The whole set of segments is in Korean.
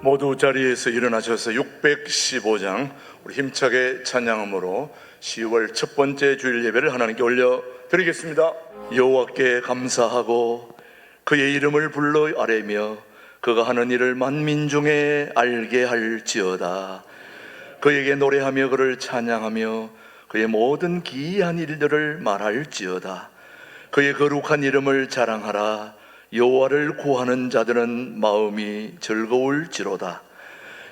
모두 자리에서 일어나셔서 615장 우리 힘차게 찬양함으로 10월 첫 번째 주일 예배를 하나님께 올려드리겠습니다. 여호와께 감사하고 그의 이름을 불러 아뢰며 그가 하는 일을 만민 중에 알게 할지어다. 그에게 노래하며 그를 찬양하며 그의 모든 기이한 일들을 말할지어다. 그의 거룩한 이름을 자랑하라. 여호와를 구하는 자들은 마음이 즐거울지로다.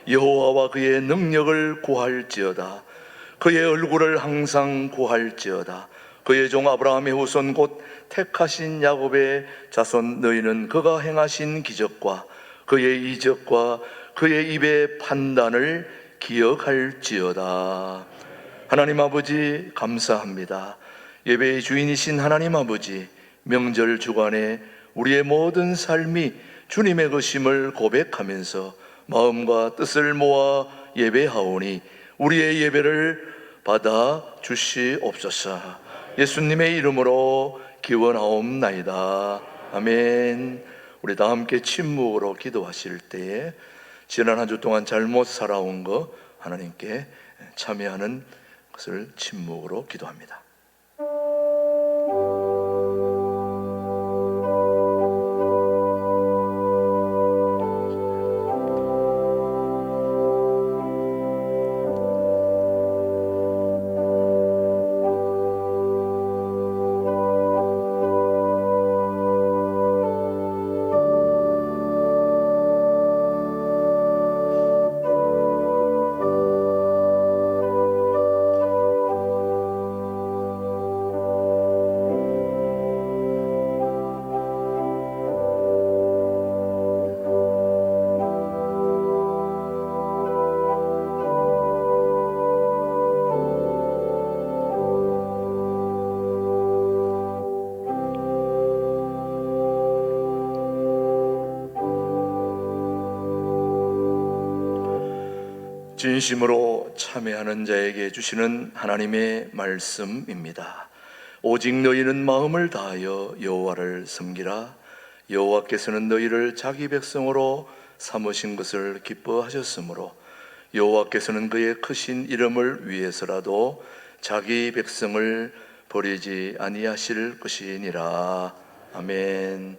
여호와와 그의 능력을 구할지어다. 그의 얼굴을 항상 구할지어다. 그의 종 아브라함의 후손 곧 택하신 야곱의 자손 너희는 그가 행하신 기적과 그의 이적과 그의 입의 판단을 기억할지어다. 하나님 아버지 감사합니다. 예배의 주인이신 하나님 아버지, 명절 주간에 우리의 모든 삶이 주님의 것임을 고백하면서 마음과 뜻을 모아 예배하오니 우리의 예배를 받아 주시옵소서. 예수님의 이름으로 기원하옵나이다. 아멘. 우리 다 함께 침묵으로 기도하실 때에 지난 한 주 동안 잘못 살아온 거 하나님께 참여하는 것을 침묵으로 기도합니다. 진심으로 참회하는 자에게 주시는 하나님의 말씀입니다. 오직 너희는 마음을 다하여 여호와를 섬기라. 여호와께서는 너희를 자기 백성으로 삼으신 것을 기뻐하셨으므로 여호와께서는 그의 크신 이름을 위해서라도 자기 백성을 버리지 아니하실 것이니라. 아멘.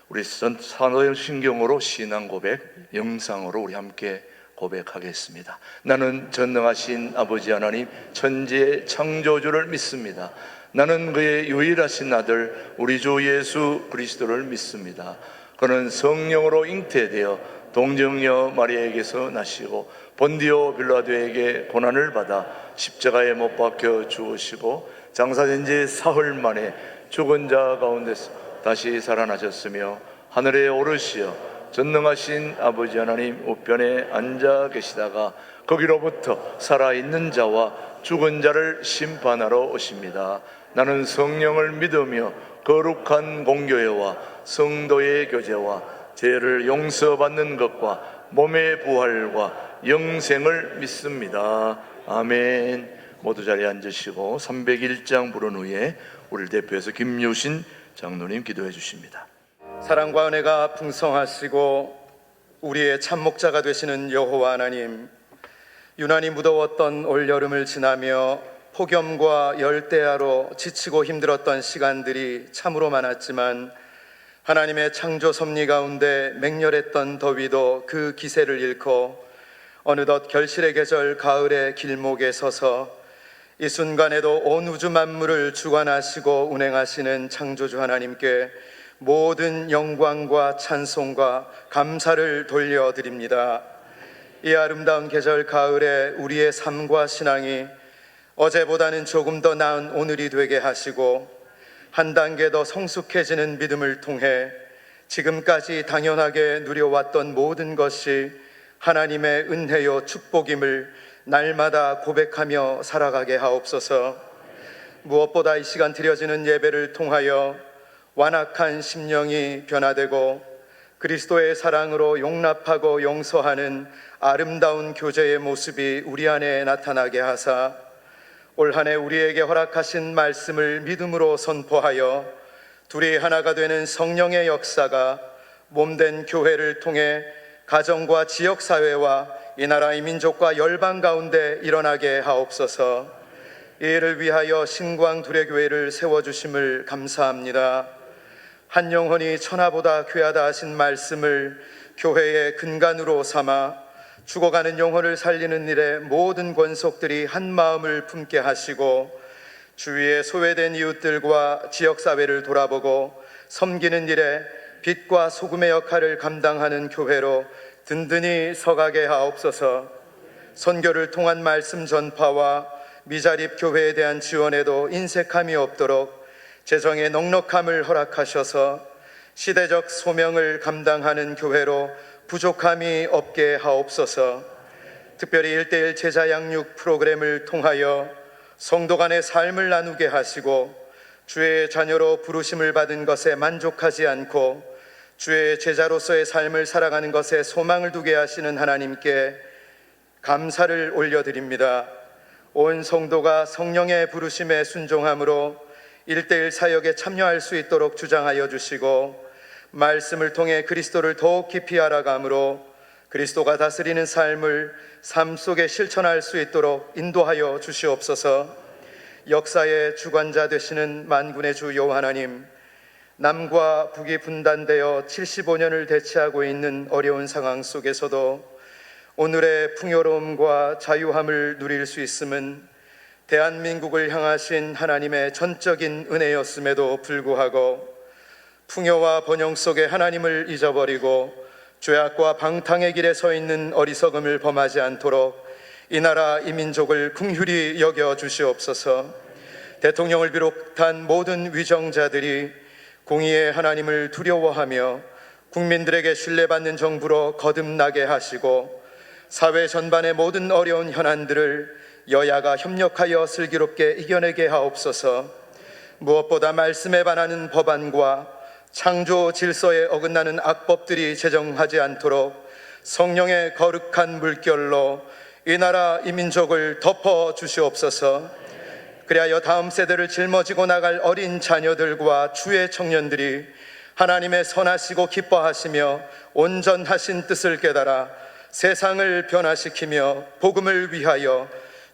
우리 사도신경으로 신앙 고백 영상으로 우리 함께 고백하겠습니다. 나는 전능하신 아버지 하나님 천지의 창조주를 믿습니다. 나는 그의 유일하신 아들 우리 주 예수 그리스도를 믿습니다. 그는 성령으로 잉태되어 동정녀 마리아에게서 나시고 본디오 빌라도에게 고난을 받아 십자가에 못 박혀 죽으시고 장사된 지 사흘 만에 죽은 자 가운데서 다시 살아나셨으며 하늘에 오르시어 전능하신 아버지 하나님 우편에 앉아 계시다가 거기로부터 살아있는 자와 죽은 자를 심판하러 오십니다. 나는 성령을 믿으며 거룩한 공교회와 성도의 교제와 죄를 용서받는 것과 몸의 부활과 영생을 믿습니다. 아멘. 모두 자리에 앉으시고 301장 부른 후에 우리를 대표해서 김유신 장로님 기도해 주십니다. 사랑과 은혜가 풍성하시고 우리의 참목자가 되시는 여호와 하나님, 유난히 무더웠던 올여름을 지나며 폭염과 열대야로 지치고 힘들었던 시간들이 참으로 많았지만 하나님의 창조 섭리 가운데 맹렬했던 더위도 그 기세를 잃고 어느덧 결실의 계절 가을의 길목에 서서 이 순간에도 온 우주 만물을 주관하시고 운행하시는 창조주 하나님께 모든 영광과 찬송과 감사를 돌려드립니다. 이 아름다운 계절 가을에 우리의 삶과 신앙이 어제보다는 조금 더 나은 오늘이 되게 하시고 한 단계 더 성숙해지는 믿음을 통해 지금까지 당연하게 누려왔던 모든 것이 하나님의 은혜요 축복임을 날마다 고백하며 살아가게 하옵소서. 무엇보다 이 시간 드려지는 예배를 통하여 완악한 심령이 변화되고 그리스도의 사랑으로 용납하고 용서하는 아름다운 교제의 모습이 우리 안에 나타나게 하사 올 한 해 우리에게 허락하신 말씀을 믿음으로 선포하여 둘이 하나가 되는 성령의 역사가 몸된 교회를 통해 가정과 지역사회와 이 나라의 민족과 열방 가운데 일어나게 하옵소서. 이 일을 위하여 신광두레교회를 세워주심을 감사합니다. 한 영혼이 천하보다 귀하다 하신 말씀을 교회의 근간으로 삼아 죽어가는 영혼을 살리는 일에 모든 권속들이 한 마음을 품게 하시고 주위의 소외된 이웃들과 지역사회를 돌아보고 섬기는 일에 빛과 소금의 역할을 감당하는 교회로 든든히 서가게 하옵소서. 선교를 통한 말씀 전파와 미자립 교회에 대한 지원에도 인색함이 없도록 재정의 넉넉함을 허락하셔서 시대적 소명을 감당하는 교회로 부족함이 없게 하옵소서. 특별히 1:1 제자 양육 프로그램을 통하여 성도 간의 삶을 나누게 하시고 주의 자녀로 부르심을 받은 것에 만족하지 않고 주의 제자로서의 삶을 살아가는 것에 소망을 두게 하시는 하나님께 감사를 올려드립니다. 온 성도가 성령의 부르심에 순종함으로 1:1 사역에 참여할 수 있도록 주장하여 주시고 말씀을 통해 그리스도를 더욱 깊이 알아감으로 그리스도가 다스리는 삶을 삶 속에 실천할 수 있도록 인도하여 주시옵소서. 역사의 주관자 되시는 만군의 주 여호와 하나님, 남과 북이 분단되어 75년을 대치하고 있는 어려운 상황 속에서도 오늘의 풍요로움과 자유함을 누릴 수 있음은 대한민국을 향하신 하나님의 전적인 은혜였음에도 불구하고 풍요와 번영 속에 하나님을 잊어버리고 죄악과 방탕의 길에 서 있는 어리석음을 범하지 않도록 이 나라 이 민족을 긍휼히 여겨 주시옵소서. 대통령을 비롯한 모든 위정자들이 공의의 하나님을 두려워하며 국민들에게 신뢰받는 정부로 거듭나게 하시고 사회 전반의 모든 어려운 현안들을 여야가 협력하여 슬기롭게 이겨내게 하옵소서. 무엇보다 말씀에 반하는 법안과 창조 질서에 어긋나는 악법들이 제정하지 않도록 성령의 거룩한 물결로 이 나라 이 민족을 덮어 주시옵소서. 그리하여 다음 세대를 짊어지고 나갈 어린 자녀들과 주의 청년들이 하나님의 선하시고 기뻐하시며 온전하신 뜻을 깨달아 세상을 변화시키며 복음을 위하여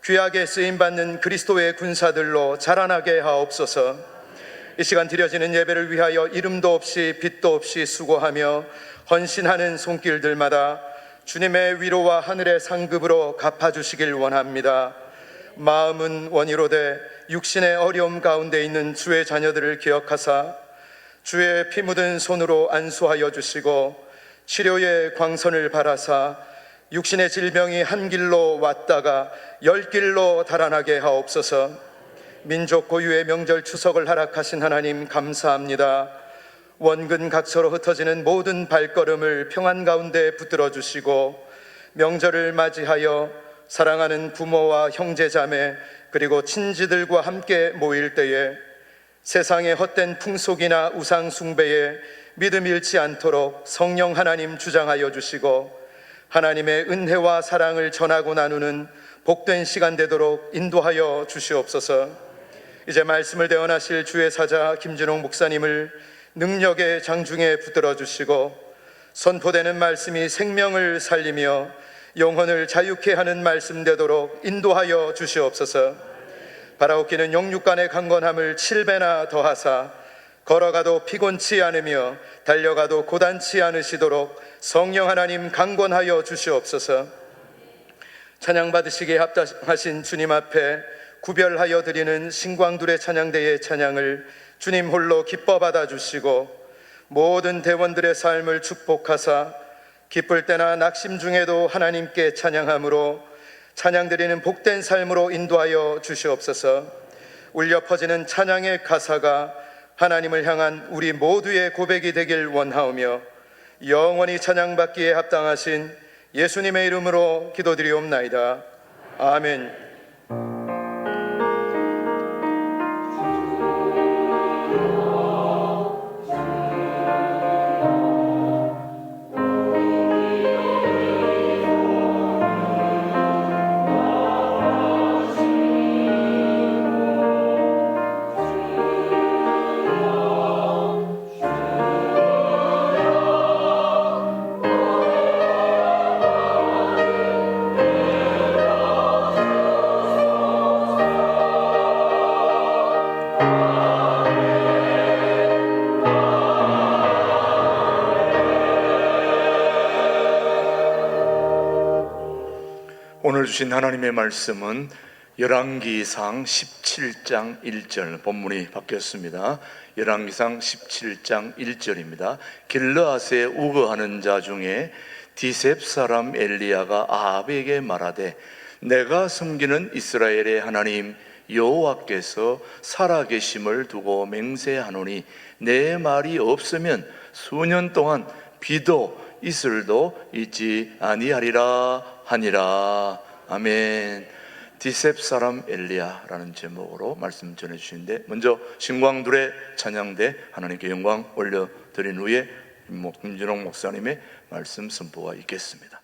귀하게 쓰임받는 그리스도의 군사들로 자라나게 하옵소서. 이 시간 드려지는 예배를 위하여 이름도 없이 빛도 없이 수고하며 헌신하는 손길들마다 주님의 위로와 하늘의 상급으로 갚아주시길 원합니다. 마음은 원이로되 육신의 어려움 가운데 있는 주의 자녀들을 기억하사 주의 피 묻은 손으로 안수하여 주시고 치료의 광선을 바라사 육신의 질병이 한 길로 왔다가 10길로 달아나게 하옵소서. 민족 고유의 명절 추석을 허락하신 하나님 감사합니다. 원근 각처로 흩어지는 모든 발걸음을 평안 가운데 붙들어 주시고 명절을 맞이하여 사랑하는 부모와 형제 자매 그리고 친지들과 함께 모일 때에 세상의 헛된 풍속이나 우상 숭배에 믿음 잃지 않도록 성령 하나님 주장하여 주시고 하나님의 은혜와 사랑을 전하고 나누는 복된 시간 되도록 인도하여 주시옵소서. 이제 말씀을 대언하실 주의 사자 김진홍 목사님을 능력의 장중에 붙들어 주시고 선포되는 말씀이 생명을 살리며 영혼을 자유케 하는 말씀 되도록 인도하여 주시옵소서. 바라옵기는 영육간의 강건함을 7배나 더하사 걸어가도 피곤치 않으며 달려가도 고단치 않으시도록 성령 하나님 강건하여 주시옵소서. 찬양 받으시기에 합당하신 주님 앞에 구별하여 드리는 신광두레 찬양대의 찬양을 주님 홀로 기뻐 받아주시고 모든 대원들의 삶을 축복하사 기쁠 때나 낙심 중에도 하나님께 찬양함으로 찬양드리는 복된 삶으로 인도하여 주시옵소서. 울려 퍼지는 찬양의 가사가 하나님을 향한 우리 모두의 고백이 되길 원하오며 영원히 찬양받기에 합당하신 예수님의 이름으로 기도드리옵나이다. 아멘. 오늘 주신 하나님의 말씀은 열왕기상 17장 1절, 본문이 바뀌었습니다. 열왕기상 17장 1절입니다. 길르앗에 우거하는 자 중에 디셉 사람 엘리야가 아합에게 말하되 내가 섬기는 이스라엘의 하나님 여호와께서 살아계심을 두고 맹세하노니 내 말이 없으면 수년 동안 비도 이슬도 있지 아니하리라 하니라. 아멘. 디셉 사람 엘리야라는 제목으로 말씀 전해주시는데, 먼저 신광둘의 찬양대 하나님께 영광 올려드린 후에 김준홍 목사님의 말씀 선포가 있겠습니다.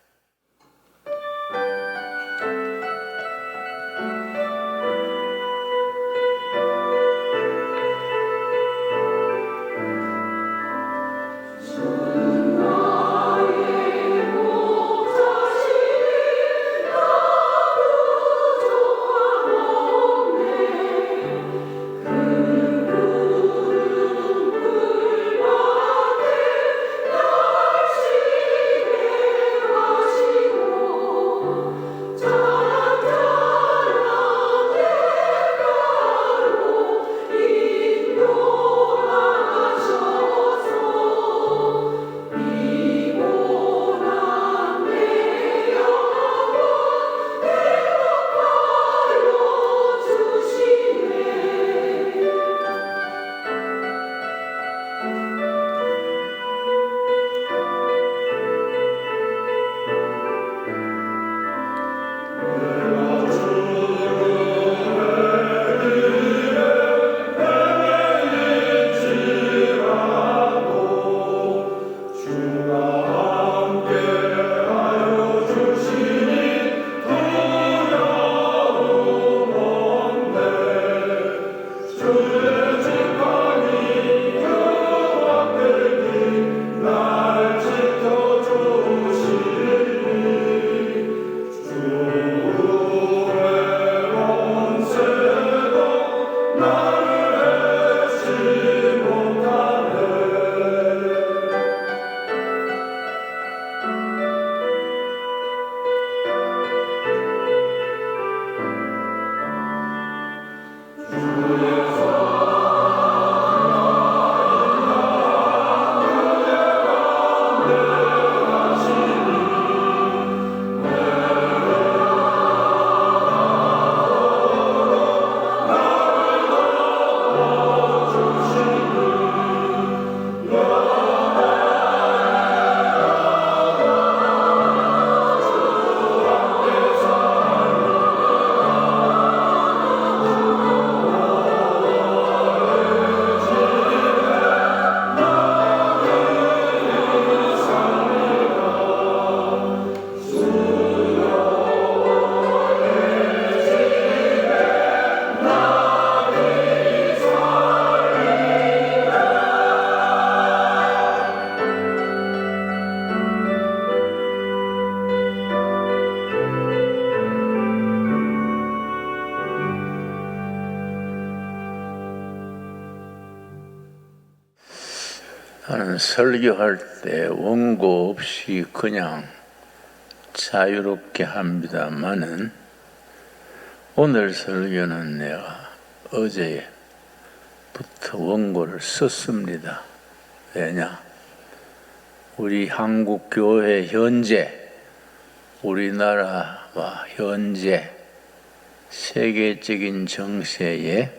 나는 설교할 때 원고 없이 그냥 자유롭게 합니다마는 오늘 설교는 내가 어제부터 원고를 썼습니다. 왜냐? 우리 한국교회 현재, 우리나라와 현재 세계적인 정세에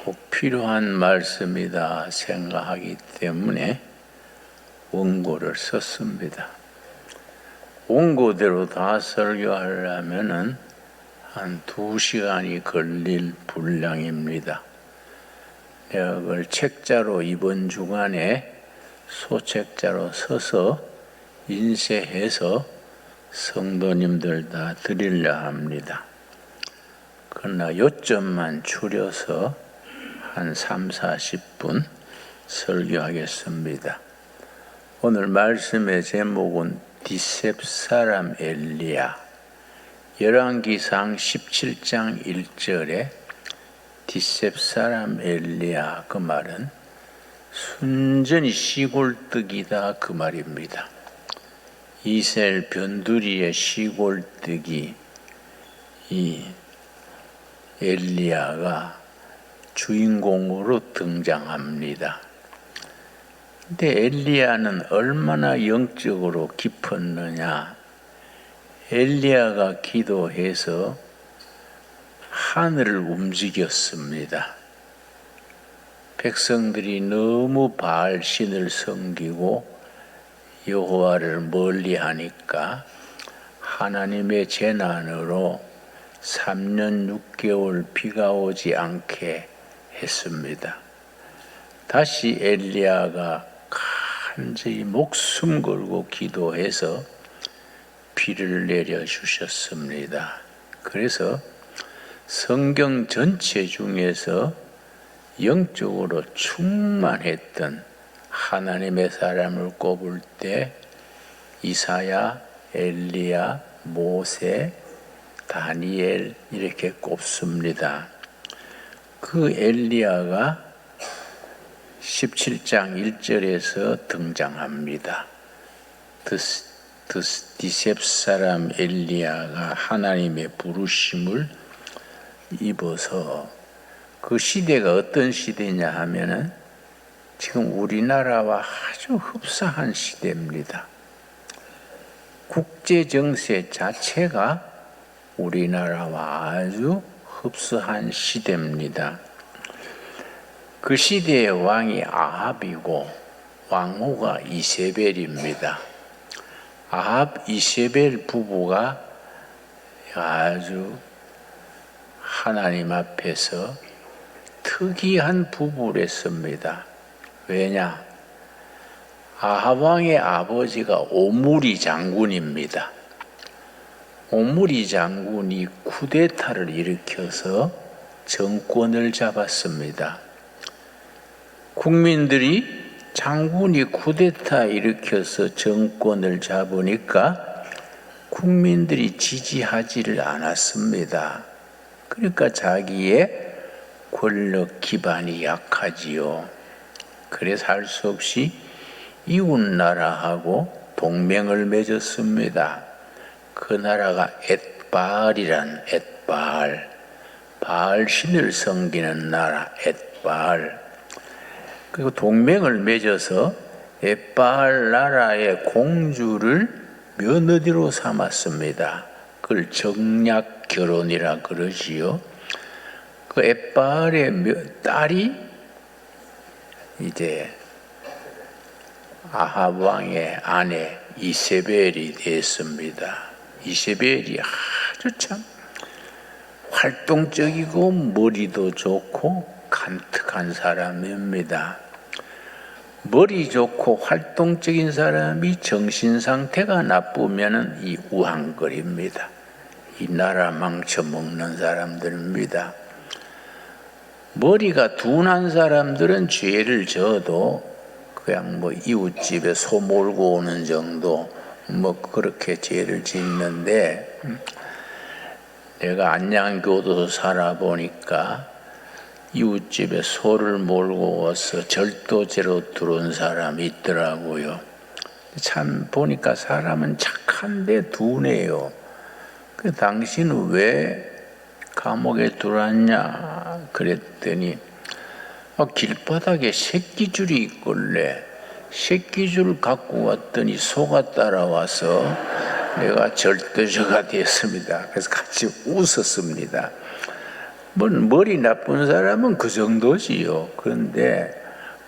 꼭 필요한 말씀이다 생각하기 때문에 원고를 썼습니다. 원고대로 다 설교하려면은 한 2시간이 걸릴 분량입니다. 내가 그걸 책자로 이번 주간에 소책자로 써서 인쇄해서 성도님들 다 드리려 합니다. 그러나 요점만 추려서 한 30-40분 설교하겠습니다. 오늘 말씀의 제목은 디셉 사람 엘리야. 열왕기상 17장 1절에 디셉 사람 엘리야, 그 말은 순전히 시골뜨기다 그 말입니다. 이스라엘 변두리의 시골뜨기 이 엘리야가 주인공으로 등장합니다. 근데 엘리야는 얼마나 영적으로 깊었느냐? 엘리야가 기도해서 하늘을 움직였습니다. 백성들이 너무 바알 신을 섬기고 여호와를 멀리하니까 하나님의 재난으로 3년 6개월 비가 오지 않게 했습니다. 다시 엘리야가 간절히 목숨 걸고 기도해서 비를 내려주셨습니다. 그래서 성경 전체 중에서 영적으로 충만했던 하나님의 사람을 꼽을 때 이사야, 엘리야, 모세, 다니엘 이렇게 꼽습니다. 그 엘리야가 17장 1절에서 등장합니다. 디셉 사람 엘리야가 하나님의 부르심을 입어서 그 시대가 어떤 시대냐 하면은 지금 우리나라와 아주 흡사한 시대입니다. 국제 정세 자체가 우리나라와 아주 흡사한 시대입니다. 그 시대의 왕이 아합이고 왕후가 이세벨입니다. 아합, 이세벨 부부가 아주 하나님 앞에서 특이한 부부랬습니다. 왜냐? 아합 왕의 아버지가 오므리 장군입니다. 오므리 장군이 쿠데타를 일으켜서 정권을 잡았습니다. 국민들이 장군이 쿠데타 일으켜서 정권을 잡으니까 국민들이 지지하지를 않았습니다. 그러니까 자기의 권력 기반이 약하지요. 그래서 할 수 없이 이웃 나라하고 동맹을 맺었습니다. 그 나라가 엣바알이란 엣바알, 바알 신을 섬기는 나라 엣바알. 그리고 동맹을 맺어서 엣바알 나라의 공주를 며느리로 삼았습니다. 그걸 정략 결혼이라 그러지요. 그 엣바알의 딸이 이제 아합 왕의 아내 이세벨이 됐습니다. 이세벨이 아주 참 활동적이고 머리도 좋고 간특한 사람입니다. 머리 좋고 활동적인 사람이 정신 상태가 나쁘면은 이 우왕거립니다. 이 나라 망쳐먹는 사람들입니다. 머리가 둔한 사람들은 죄를 져도 그냥 뭐 이웃집에 소 몰고 오는 정도 뭐 그렇게 죄를 짓는데, 내가 안양교도소 살아보니까 이웃집에 소를 몰고 와서 절도죄로 들어온 사람이 있더라고요. 참 보니까 사람은 착한데 둔해요. 그 당신은 왜 감옥에 들어왔냐 그랬더니 길바닥에 새끼줄이 있길래 새끼줄 갖고 왔더니 소가 따라와서 내가 절도죄가 됐습니다. 그래서 같이 웃었습니다. 머리 나쁜 사람은 그 정도지요. 그런데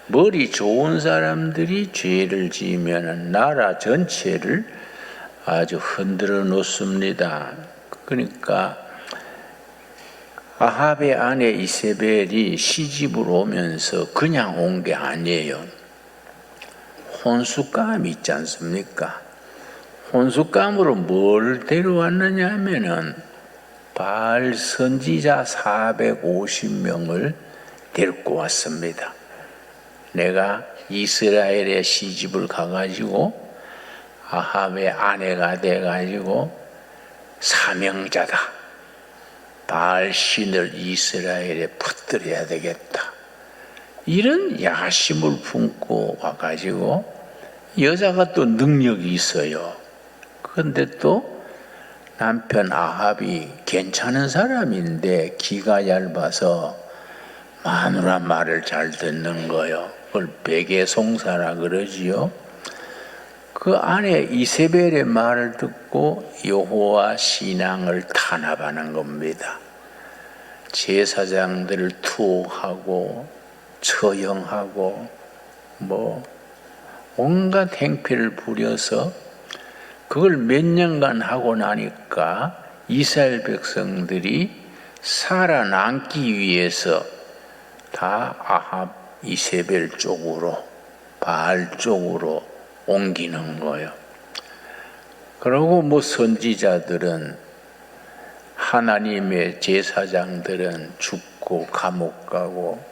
머리 좋은 사람들이 죄를 지으면 나라 전체를 아주 흔들어 놓습니다. 그러니까 아합의 아내 이세벨이 시집을 오면서 그냥 온 게 아니에요. 혼수감이 있지 않습니까? 혼수감으로 뭘 데려왔느냐 하면은 바알 선지자 450명을 데리고 왔습니다. 내가 이스라엘에 시집을 가가지고 아합의 아내가 돼가지고 사명자다. 바알 신을 이스라엘에 퍼뜨려야 되겠다. 이런 야심을 품고 와가지고 여자가 또 능력이 있어요. 그런데 또 남편 아합이 괜찮은 사람인데 기가 얇아서 마누라 말을 잘 듣는 거요. 그걸 베개송사라 그러지요. 그 아내 이세벨의 말을 듣고 여호와 신앙을 탄압하는 겁니다. 제사장들을 투옥하고 처형하고 온갖 행패를 부려서 그걸 몇 년간 하고 나니까 이스라엘 백성들이 살아남기 위해서 다 아합 이세벨 쪽으로 바알 쪽으로 옮기는 거예요. 그리고 선지자들은 하나님의 제사장들은 죽고 감옥 가고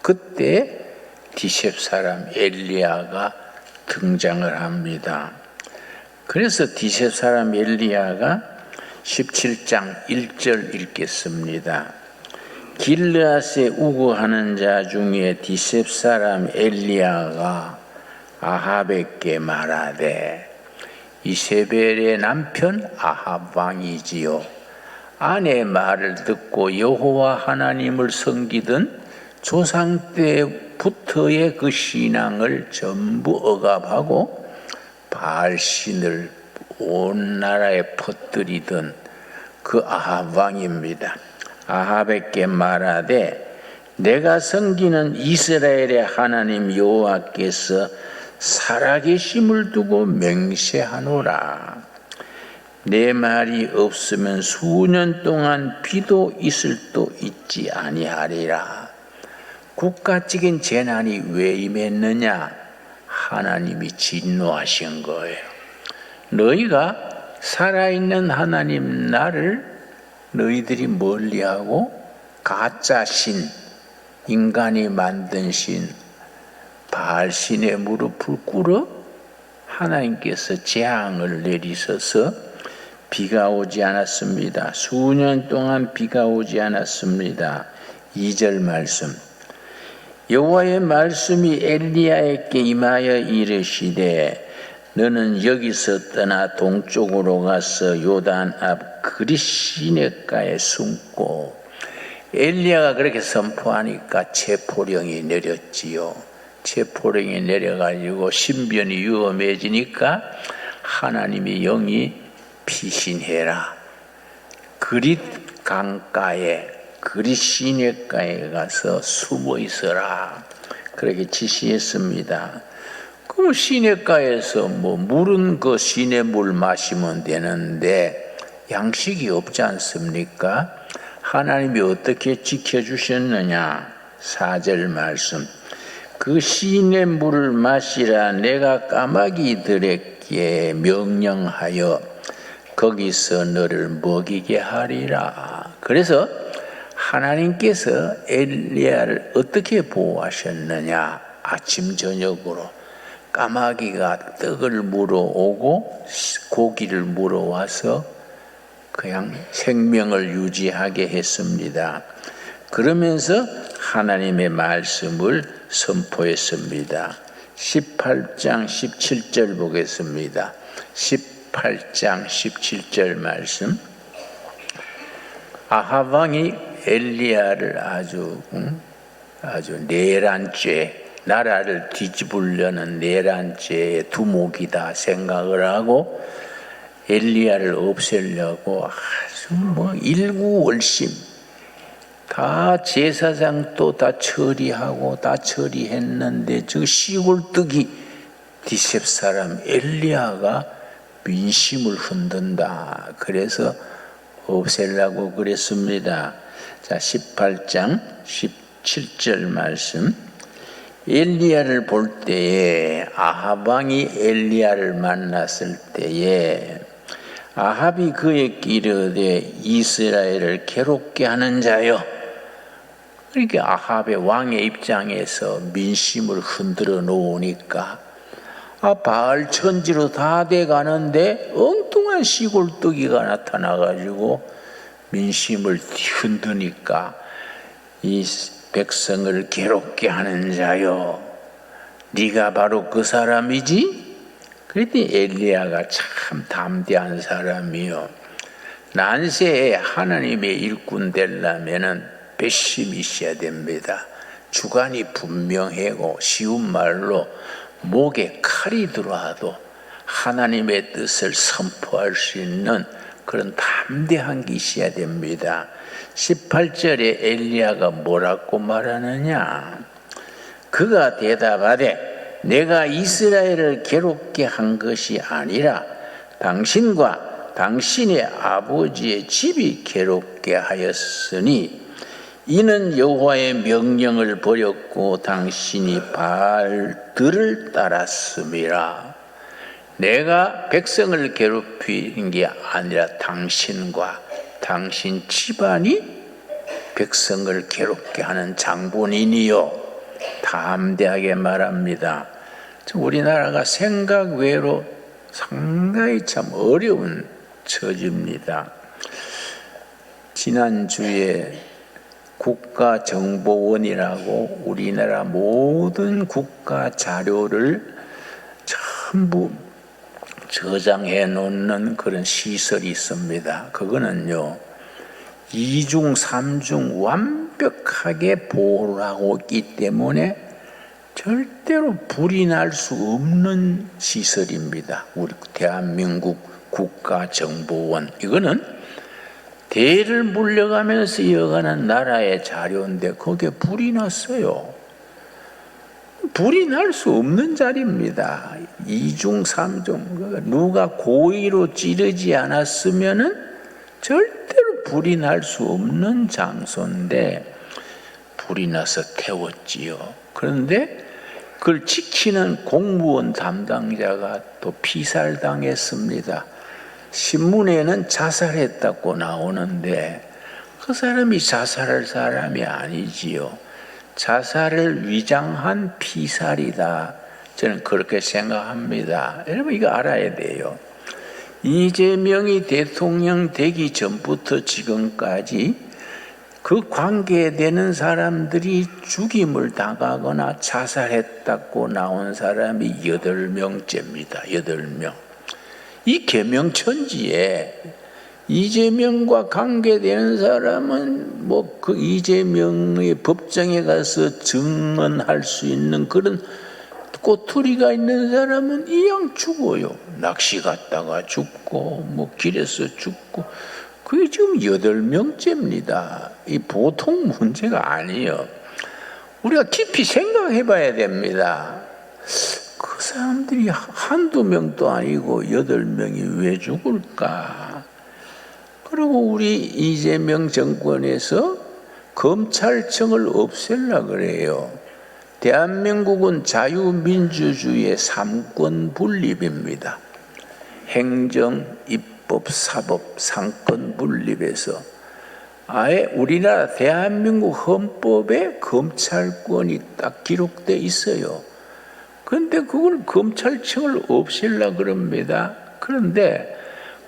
그때 디셉 사람 엘리야가 등장을 합니다. 그래서 디셉 사람 엘리야가 17장 1절 읽겠습니다. 길르앗에 우거하는 자 중에 디셉 사람 엘리야가 아합에게 말하되 이세벨의 남편 아합 왕이지요. 아내 말을 듣고 여호와 하나님을 섬기던 조상 때부터의 그 신앙을 전부 억압하고 바알신을 온 나라에 퍼뜨리던 그 아합 왕입니다. 아합에게 말하되 내가 섬기는 이스라엘의 하나님 여호와께서 살아계심을 두고 맹세하노라. 내 말이 없으면 수년 동안 비도 있을 도 있지 아니하리라. 국가적인 재난이 왜 임했느냐? 하나님이 진노하신 거예요. 너희가 살아있는 하나님 나를 너희들이 멀리하고 가짜 신, 인간이 만든 신, 바알신의 무릎을 꿇어 하나님께서 재앙을 내리셔서 비가 오지 않았습니다. 수년 동안 비가 오지 않았습니다. 2절 말씀. 여호와의 말씀이 엘리야에게 임하여 이르시되 너는 여기서 떠나 동쪽으로 가서 요단 앞 그리시네가에 숨고. 엘리야가 그렇게 선포하니까 체포령이 내렸지요. 체포령이 내려가지고 신변이 위험해지니까 하나님의 영이 피신해라. 그릿 강가에 그릿 시내가에 가서 숨어 있어라. 그렇게 지시했습니다. 그 시내가에서 물은 그 시내물 마시면 되는데 양식이 없지 않습니까? 하나님이 어떻게 지켜주셨느냐? 4절 말씀. 그 시내물을 마시라 내가 까마귀들에게 명령하여 거기서 너를 먹이게 하리라. 그래서 하나님께서 엘리야를 어떻게 보호하셨느냐? 아침 저녁으로 까마귀가 떡을 물어오고 고기를 물어와서 그냥 생명을 유지하게 했습니다. 그러면서 하나님의 말씀을 선포했습니다. 18장 17절 보겠습니다. 18장 17절 말씀. 아합 왕이 엘리야를 아주 내란죄, 나라를 뒤집으려는 내란죄의 두목이다 생각을 하고 엘리야를 없애려고 아주 일구월심 다 제사장도 다 처리하고 다 처리했는데 저 시골뜨기 디셉 사람 엘리야가 민심을 흔든다. 그래서 없애려고 그랬습니다. 자, 18장 17절 말씀. 엘리야를 볼 때에 아합 왕이 엘리야를 만났을 때에 아합이 그에게 이르되 이스라엘을 괴롭게 하는 자여. 그러니까 아합의 왕의 입장에서 민심을 흔들어 놓으니까 바알 천지로 다 돼가는데 엉뚱한 시골뜨기가 나타나가지고 민심을 흔드니까 이 백성을 괴롭게 하는 자여, 네가 바로 그 사람이지? 그랬더니 엘리야가 참 담대한 사람이요. 난세에 하나님의 일꾼 되려면은 배심이 있어야 됩니다. 주관이 분명하고 쉬운 말로 목에 칼이 들어와도 하나님의 뜻을 선포할 수 있는 그런 담대한 게 있어야 됩니다. 18절에 엘리야가 뭐라고 말하느냐? 그가 대답하되 내가 이스라엘을 괴롭게 한 것이 아니라 당신과 당신의 아버지의 집이 괴롭게 하였으니 이는 여호와의 명령을 버렸고 당신이 바알들을 따랐음이라. 내가 백성을 괴롭히는 게 아니라 당신과 당신 집안이 백성을 괴롭게 하는 장본인이요. 담대하게 말합니다. 우리나라가 생각 외로 상당히 참 어려운 처지입니다. 지난주에 국가정보원이라고 우리나라 모든 국가 자료를 전부 저장해 놓는 그런 시설이 있습니다. 그거는요, 2중, 3중 완벽하게 보호를 하고 있기 때문에 절대로 불이 날 수 없는 시설입니다. 우리 대한민국 국가정보원. 이거는 대를 물려가면서 이어가는 나라의 자료인데 거기에 불이 났어요. 불이 날 수 없는 자리입니다. 2중, 3중. 누가 고의로 찌르지 않았으면은 절대로 불이 날 수 없는 장소인데 불이 나서 태웠지요. 그런데 그걸 지키는 공무원 담당자가 또 피살당했습니다. 신문에는 자살했다고 나오는데 그 사람이 자살할 사람이 아니지요. 자살을 위장한 피살이다. 저는 그렇게 생각합니다. 여러분 이거 알아야 돼요. 이재명이 대통령 되기 전부터 지금까지 그 관계되는 사람들이 죽임을 당하거나 자살했다고 나온 사람이 8명째입니다. 8명. 이 계명천지에 이재명과 관계되는 사람은 뭐 그 이재명의 법정에 가서 증언할 수 있는 그런 꼬투리가 있는 사람은 이왕 죽어요. 낚시 갔다가 죽고 뭐 길에서 죽고 그게 지금 8명째입니다. 이 보통 문제가 아니에요. 우리가 깊이 생각해 봐야 됩니다. 그 사람들이 한두 명도 아니고 8명이 왜 죽을까? 그리고 우리 이재명 정권에서 검찰청을 없애려고 그래요. 대한민국은 자유민주주의의 3권 분립입니다. 행정, 입법, 사법 3권 분립에서 아예 우리나라 대한민국 헌법에 검찰권이 딱 기록돼 있어요. 그런데 그걸 검찰청을 없애려고 그럽니다. 그런데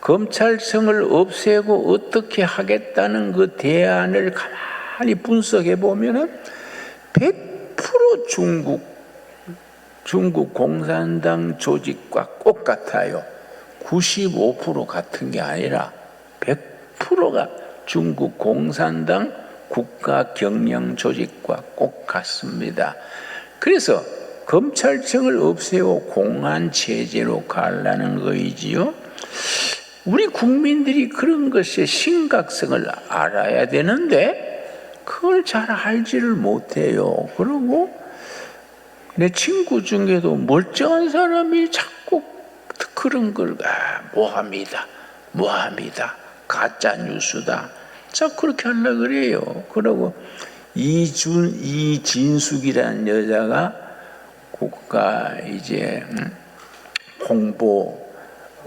검찰청을 없애고 어떻게 하겠다는 그 대안을 가만히 분석해 보면은 100% 중국 공산당 조직과 똑같아요. 95% 같은 게 아니라 100%가 중국 공산당 국가 경영 조직과 꼭 같습니다. 그래서 검찰청을 없애고 공안 체제로 가려는 거이지요. 우리 국민들이 그런 것의 심각성을 알아야 되는데 그걸 잘 알지를 못해요. 그리고 내 친구 중에도 멀쩡한 사람이 자꾸 그런 걸 모함이다, 가짜 뉴스다. 자 그렇게 하려고 그래요. 그러고 이진숙이라는 여자가 국가 이제 홍보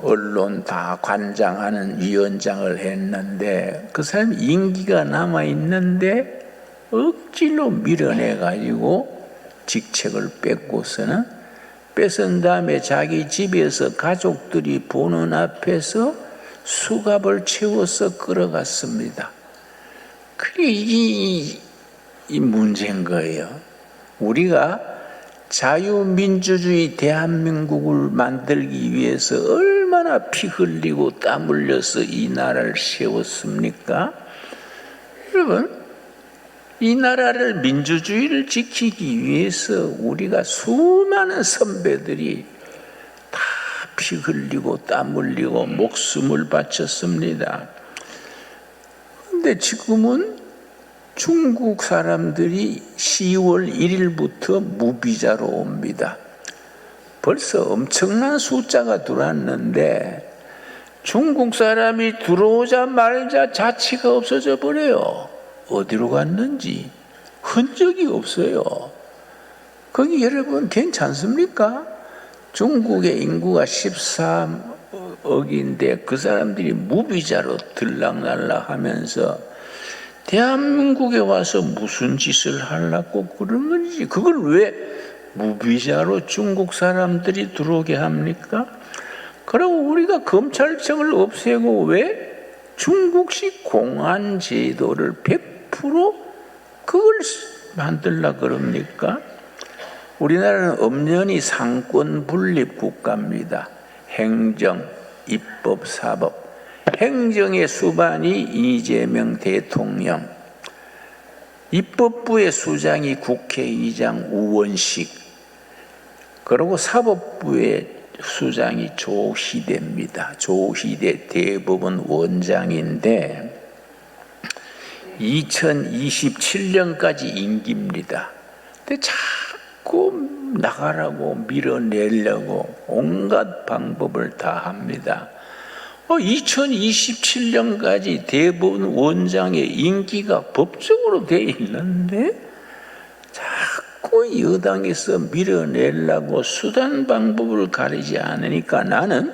언론 다 관장하는 위원장을 했는데 그 사람 임기가 남아 있는데 억지로 밀어내 가지고 직책을 뺏고서는 뺏은 다음에 자기 집에서 가족들이 보는 앞에서 수갑을 채워서 끌어갔습니다. 그게 이 문제인 거예요. 우리가 자유민주주의 대한민국을 만들기 위해서 얼마나 피 흘리고 땀 흘려서 이 나라를 세웠습니까? 여러분, 이 나라를 민주주의를 지키기 위해서 우리가 수많은 선배들이 다 피 흘리고 땀 흘리고 목숨을 바쳤습니다. 그런데 지금은 중국 사람들이 10월 1일부터 무비자로 옵니다. 벌써 엄청난 숫자가 들어왔는데 중국 사람이 들어오자마자 자취가 없어져 버려요. 어디로 갔는지 흔적이 없어요. 거기 여러분 괜찮습니까? 중국의 인구가 13억인데 그 사람들이 무비자로 들락날락 하면서 대한민국에 와서 무슨 짓을 하려고 그런 건지, 그걸 왜 무비자로 중국 사람들이 들어오게 합니까? 그리고 우리가 검찰청을 없애고 왜 중국식 공안 제도를 100% 그걸 만들려고 그럽니까? 우리나라는 엄연히 상권 분립 국가입니다. 행정, 입법, 사법. 행정의 수반이 이재명 대통령, 입법부의 수장이 국회의장 우원식, 그리고 사법부의 수장이 조희대입니다. 조희대 대법원 원장인데 2027년까지 임기입니다. 근데 자꾸 나가라고 밀어내려고 온갖 방법을 다 합니다. 2027년까지 대법원 원장의 임기가 법적으로 돼 있는데 자꾸 여당에서 밀어내려고 수단 방법을 가리지 않으니까 나는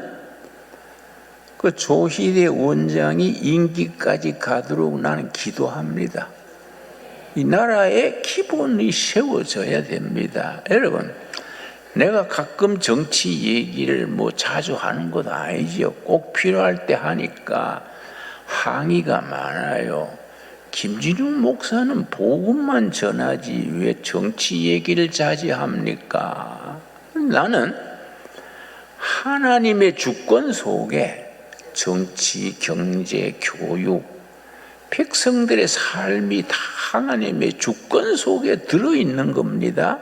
그 조희대 원장이 임기까지 가도록 나는 기도합니다. 이 나라의 기본이 세워져야 됩니다. 여러분, 내가 가끔 정치 얘기를 자주 하는 것 아니죠. 꼭 필요할 때 하니까 항의가 많아요. 김진웅 목사는 복음만 전하지 왜 정치 얘기를 자제합니까? 나는 하나님의 주권 속에 정치, 경제, 교육, 백성들의 삶이 다 하나님의 주권 속에 들어있는 겁니다.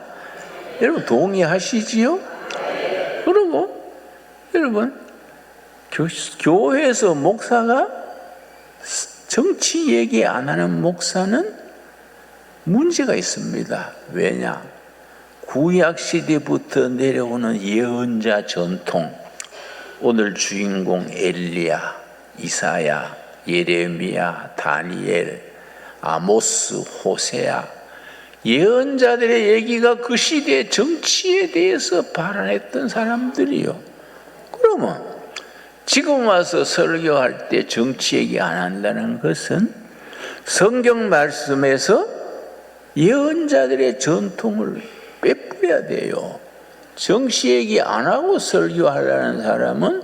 여러분 동의하시지요? 그리고 여러분 교회에서 목사가 정치 얘기 안 하는 목사는 문제가 있습니다. 왜냐? 구약 시대부터 내려오는 예언자 전통, 오늘 주인공 엘리야, 이사야, 예레미야, 다니엘, 아모스, 호세아, 예언자들의 얘기가 그 시대의 정치에 대해서 발언했던 사람들이요. 그러면 지금 와서 설교할 때 정치 얘기 안 한다는 것은 성경 말씀에서 예언자들의 전통을 빼뿌려야 돼요. 정치 얘기 안 하고 설교하려는 사람은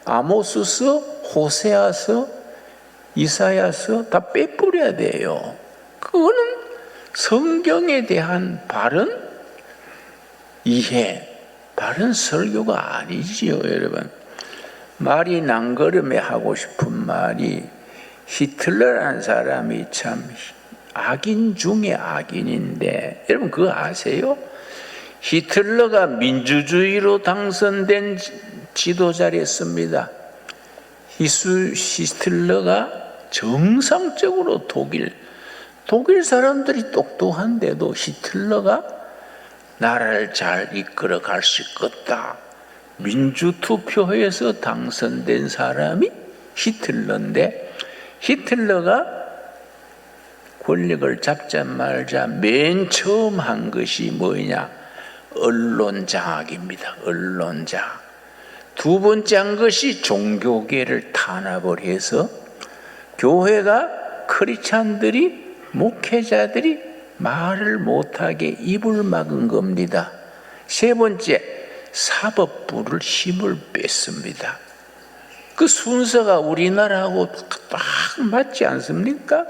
아모스서, 호세아서, 이사야서 다 빼뿌려야 돼요. 그거는 성경에 대한 바른 이해, 바른 설교가 아니지요, 여러분. 말이 난걸음에 하고 싶은 말이 히틀러라는 사람이 참 악인 중에 악인인데, 여러분 그거 아세요? 히틀러가 민주주의로 당선된 지도자였습니다. 히틀러가 정상적으로 독일 사람들이 똑똑한데도 히틀러가 나라를 잘 이끌어 갈 수 있겠다. 민주투표에서 당선된 사람이 히틀러인데, 히틀러가 권력을 잡자 말자 맨 처음 한 것이 뭐냐? 언론 장악입니다. 언론 장악. 두 번째 한 것이 종교계를 탄압을 해서 교회가 크리스찬들이, 목회자들이 말을 못하게 입을 막은 겁니다. 세 번째, 사법부를 힘을 뺐습니다. 그 순서가 우리나라하고 딱 맞지 않습니까?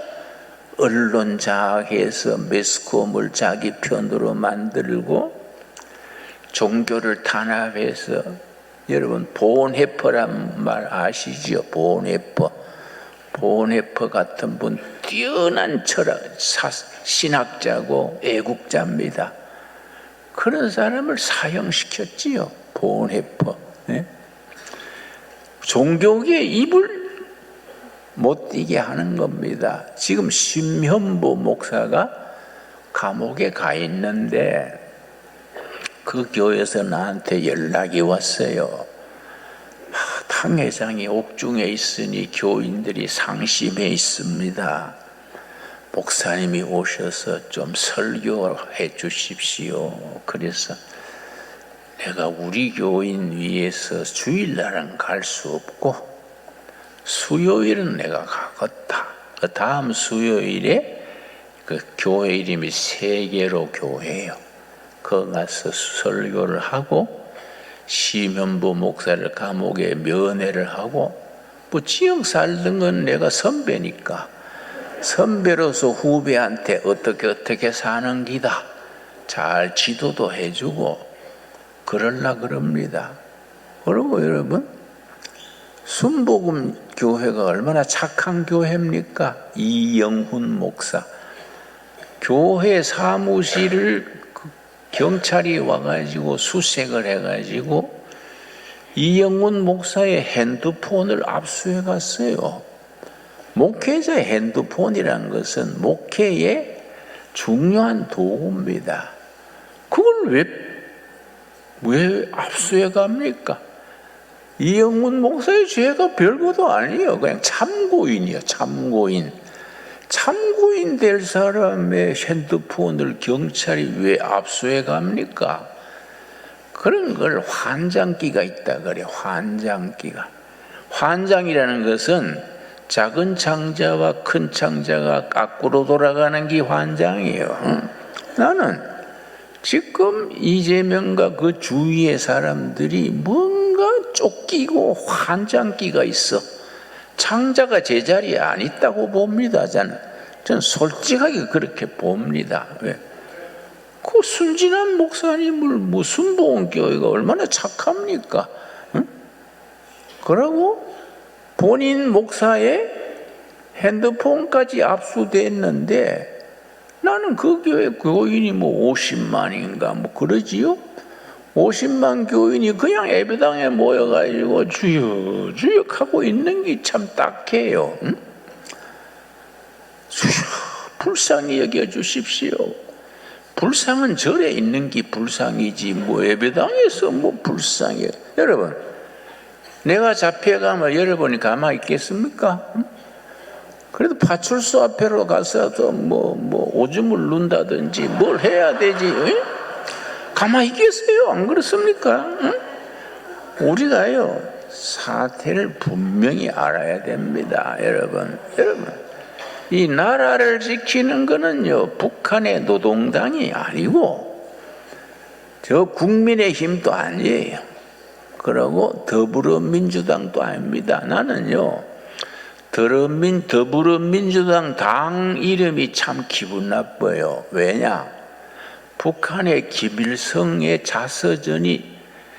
언론 장악해서 매스컴을 자기 편으로 만들고, 종교를 탄압해서 여러분 보온해퍼란 말 아시죠? 보온해퍼. 보온해퍼 같은 분 뛰어난 신학자고 애국자입니다. 그런 사람을 사형시켰지요. 보온해퍼. 네? 종교계 입을 못 띄게 하는 겁니다. 지금 심현보 목사가 감옥에 가 있는데 그 교회에서 나한테 연락이 왔어요. 당회장이 옥중에 있으니 교인들이 상심해 있습니다. 목사님이 오셔서 좀 설교해 주십시오. 그래서 내가 우리 교인 위해서 주일날은 갈 수 없고 수요일은 내가 가겠다. 그 다음 수요일에 그 교회 이름이 세계로 교회예요. 거기 가서 설교를 하고 심현보 목사를 감옥에 면회를 하고 뭐 지역 살던 건 내가 선배니까 선배로서 후배한테 어떻게 사는 기다 잘 지도도 해주고 그러려 그럽니다. 그리고 여러분 순복음 교회가 얼마나 착한 교회입니까? 이영훈 목사 교회 사무실을 경찰이 와가지고 수색을 해가지고 이영훈 목사의 핸드폰을 압수해 갔어요. 목회자의 핸드폰이라는 것은 목회의 중요한 도구입니다. 그걸 왜 압수해 갑니까? 이영훈 목사의 죄가 별것도 아니에요. 그냥 참고인이에요. 참고인 될 사람의 핸드폰을 경찰이 왜 압수해 갑니까? 그런 걸 환장기가 있다 그래요. 환장이라는 것은 작은 창자와 큰 창자가 거꾸로 돌아가는 게 환장이에요. 나는 지금 이재명과 그 주위의 사람들이 뭔가 쫓기고 환장기가 있어. 창자가 제자리에 안 있다고 봅니다. 저는 솔직하게 그렇게 봅니다. 왜? 그 순진한 목사님을 무슨 보온교회가 얼마나 착합니까? 응? 그러고 본인 목사의 핸드폰까지 압수됐는데 나는 그 교회 교인이 50만인가 그러지요? 50만 교인이 그냥 예배당에 모여가지고 주여 주여 하고 있는 게 참 딱해요. 응? 주여 불쌍히 여겨주십시오. 불쌍은 절에 있는 게 불쌍이지 예배당에서 불쌍해. 여러분 내가 잡혀가면 여러분이 가만히 있겠습니까? 응? 그래도 파출소 앞으로 가서도 오줌을 눈다든지 뭘 해야 되지. 응? 가만히 있겠어요? 안 그렇습니까? 응? 우리가요 사태를 분명히 알아야 됩니다. 여러분 이 나라를 지키는 거는요 북한의 노동당이 아니고 저 국민의힘도 아니에요. 그리고 더불어민주당도 아닙니다. 나는요 더불어민주당 당 이름이 참 기분 나빠요. 왜냐? 북한의 김일성의 자서전이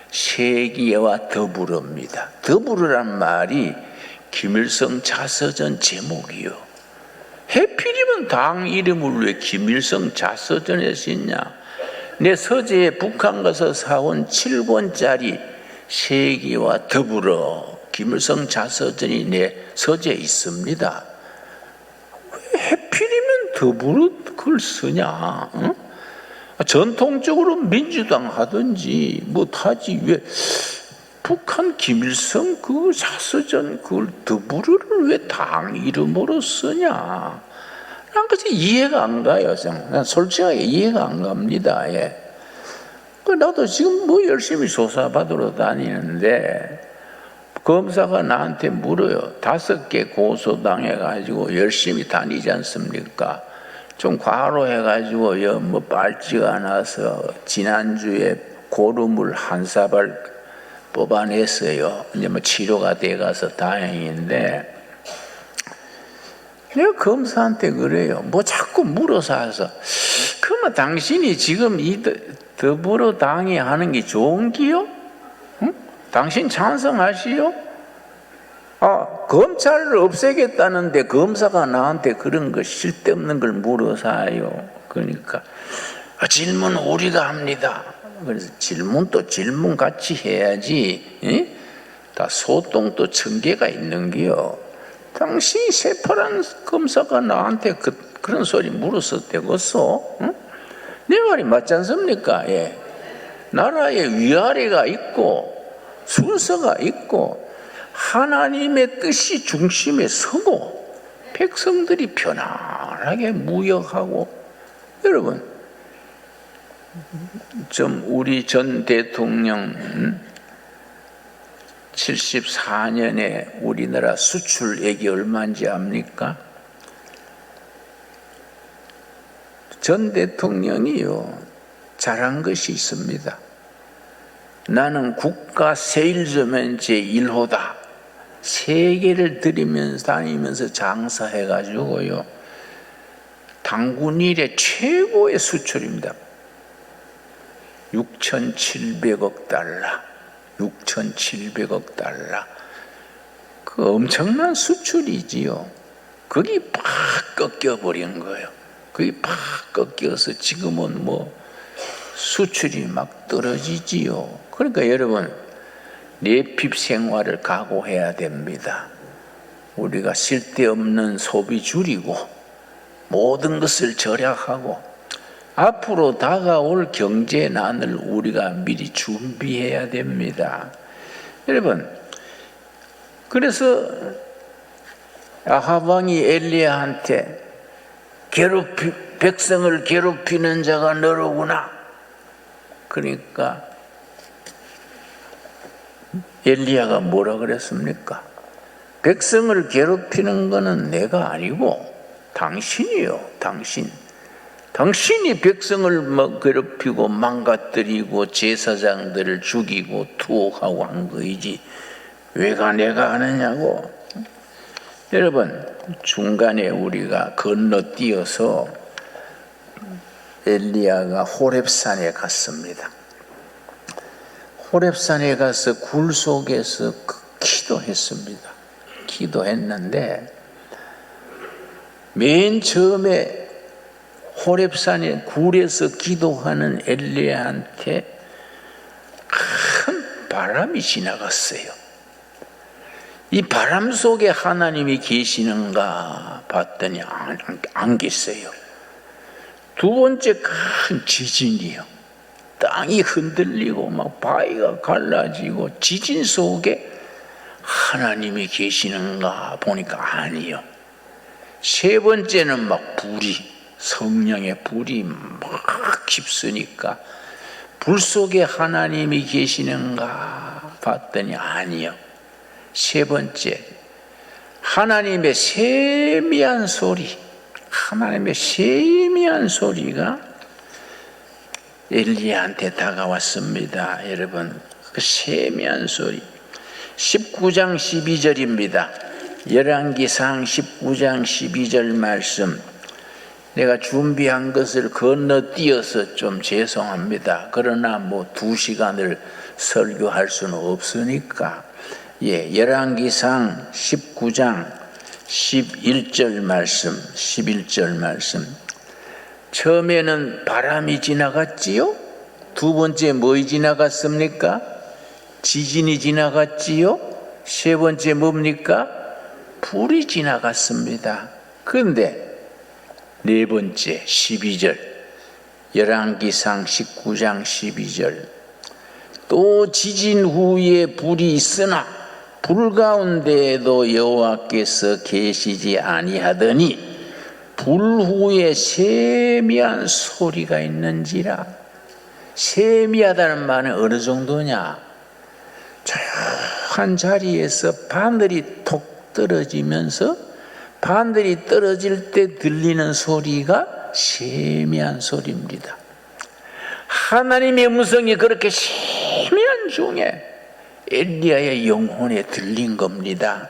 세기와 더불어입니다. 더불어란 말이 김일성 자서전 제목이요. 해필이면 당 이름을 왜 김일성 자서전에 쓰냐? 내 서재에 북한 가서 사온 7권짜리 세기와 더불어 김일성 자서전이 내 서재에 있습니다. 왜 해필이면 더불어 그걸 쓰냐? 응? 전통적으로 민주당 하든지 하지 왜 북한 김일성 그 자서전 그걸 더불어를 왜 당 이름으로 쓰냐? 난 그래서 이해가 안 가요. 난 솔직하게 이해가 안 갑니다. 예. 나도 지금 열심히 조사받으러 다니는데 검사가 나한테 물어요. 5개 고소당해가지고 열심히 다니지 않습니까? 좀 과로해가지고 빨지가 않아서 지난주에 고름을 한 사발 뽑아냈어요. 이제 치료가 돼가서 다행인데 내가 검사한테 그래요. 자꾸 물어서 그러면 당신이 지금 더불어당이 하는 게 좋은 기요? 응? 당신 찬성하시오? 검찰을 없애겠다는데 검사가 나한테 그런 거 쓸데없는 걸 물어사요. 그러니까 질문 우리가 합니다. 그래서 질문도 질문같이 해야지. 응? 다 소똥도 천개가 있는 게요. 당시 새파란 검사가 나한테 그런 소리 물었을 때겠어? 응? 내 말이 맞지 않습니까? 예. 나라에 위아래가 있고 순서가 있고 하나님의 뜻이 중심에 서고 백성들이 편안하게 무역하고. 여러분, 좀 우리 전 대통령 74년에 우리나라 수출액이 얼마인지 압니까? 전 대통령이요, 잘한 것이 있습니다. 나는 국가 세일즈맨 제1호다. 세계를 다니면서 장사해가지고요, 당군 이래 최고의 수출입니다. 6,700억 달러. 6,700억 달러. 그 엄청난 수출이지요. 거기 팍 꺾여버린 거예요. 거기 팍 꺾여서 지금은 뭐 수출이 막 떨어지지요. 그러니까 여러분, 내핍 생활을 각오해야 됩니다. 우리가 쓸데없는 소비 줄이고 모든 것을 절약하고 앞으로 다가올 경제난을 우리가 미리 준비해야 됩니다. 여러분, 그래서 아합 왕이 엘리야한테 백성을 괴롭히는 자가 너로구나. 그러니까 엘리야가 뭐라 그랬습니까? 백성을 괴롭히는 것은 내가 아니고 당신이요, 당신. 당신이 백성을 괴롭히고 망가뜨리고 제사장들을 죽이고 투옥하고 한 거이지 왜가 내가 하느냐고. 여러분, 중간에 우리가 건너뛰어서 엘리야가 호렙산에 갔습니다. 호렙산에 가서 굴 속에서 기도했습니다. 기도했는데 맨 처음에 호렙산에 굴에서 기도하는 엘리야한테 큰 바람이 지나갔어요. 이 바람 속에 하나님이 계시는가 봤더니 안 계세요. 두 번째 큰 지진이요. 땅이 흔들리고 막 바위가 갈라지고 지진 속에 하나님이 계시는가 보니까 아니요. 세 번째는 막 성령의 불이 막 깊으니까 불 속에 하나님이 계시는가 봤더니 아니요. 세 번째, 하나님의 세미한 소리, 하나님의 세미한 소리가 엘리야한테 다가왔습니다. 여러분, 그 세미한 소리 19장 12절입니다. 열왕기상 19장 12절 말씀, 내가 준비한 것을 건너뛰어서 좀 죄송합니다. 그러나 뭐 2시간을 설교할 수는 없으니까, 열왕기상 19장 11절 말씀, 11절 말씀. 처음에는 바람이 지나갔지요. 두 번째 뭐이 지나갔습니까? 지진이 지나갔지요. 세 번째 뭡니까? 불이 지나갔습니다. 그런데 네 번째 12절, 열왕기상 19장 12절, 또 지진 후에 불이 있으나 불 가운데에도 여호와께서 계시지 아니하더니 불 후에 세미한 소리가 있는지라. 세미하다는 말은 어느 정도냐? 조용한 자리에서 바늘이 톡 떨어지면서 바늘이 떨어질 때 들리는 소리가 세미한 소리입니다. 하나님의 음성이 그렇게 세미한 중에 엘리야의 영혼에 들린 겁니다.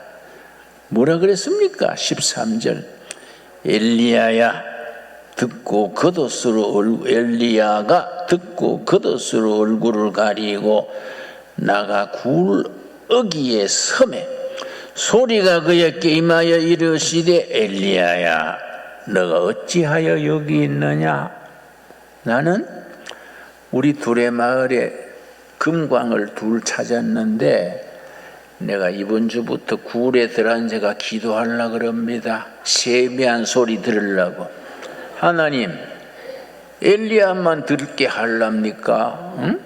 뭐라 그랬습니까? 13절, 엘리야야 듣고 겉옷으로 엘리야가 듣고 겉옷으로 얼굴을 가리고 나가 굴 어기에 섬에 소리가 그에게 임하여 이르시되 엘리야야 너가 어찌하여 여기 있느냐. 나는 우리 둘의 마을에 금광을 둘 찾았는데 내가 이번 주부터 굴에 들어앉아가 기도하려고 그럽니다. 세미한 소리 들으려고. 하나님 엘리야만 듣게 하랍니까? 응?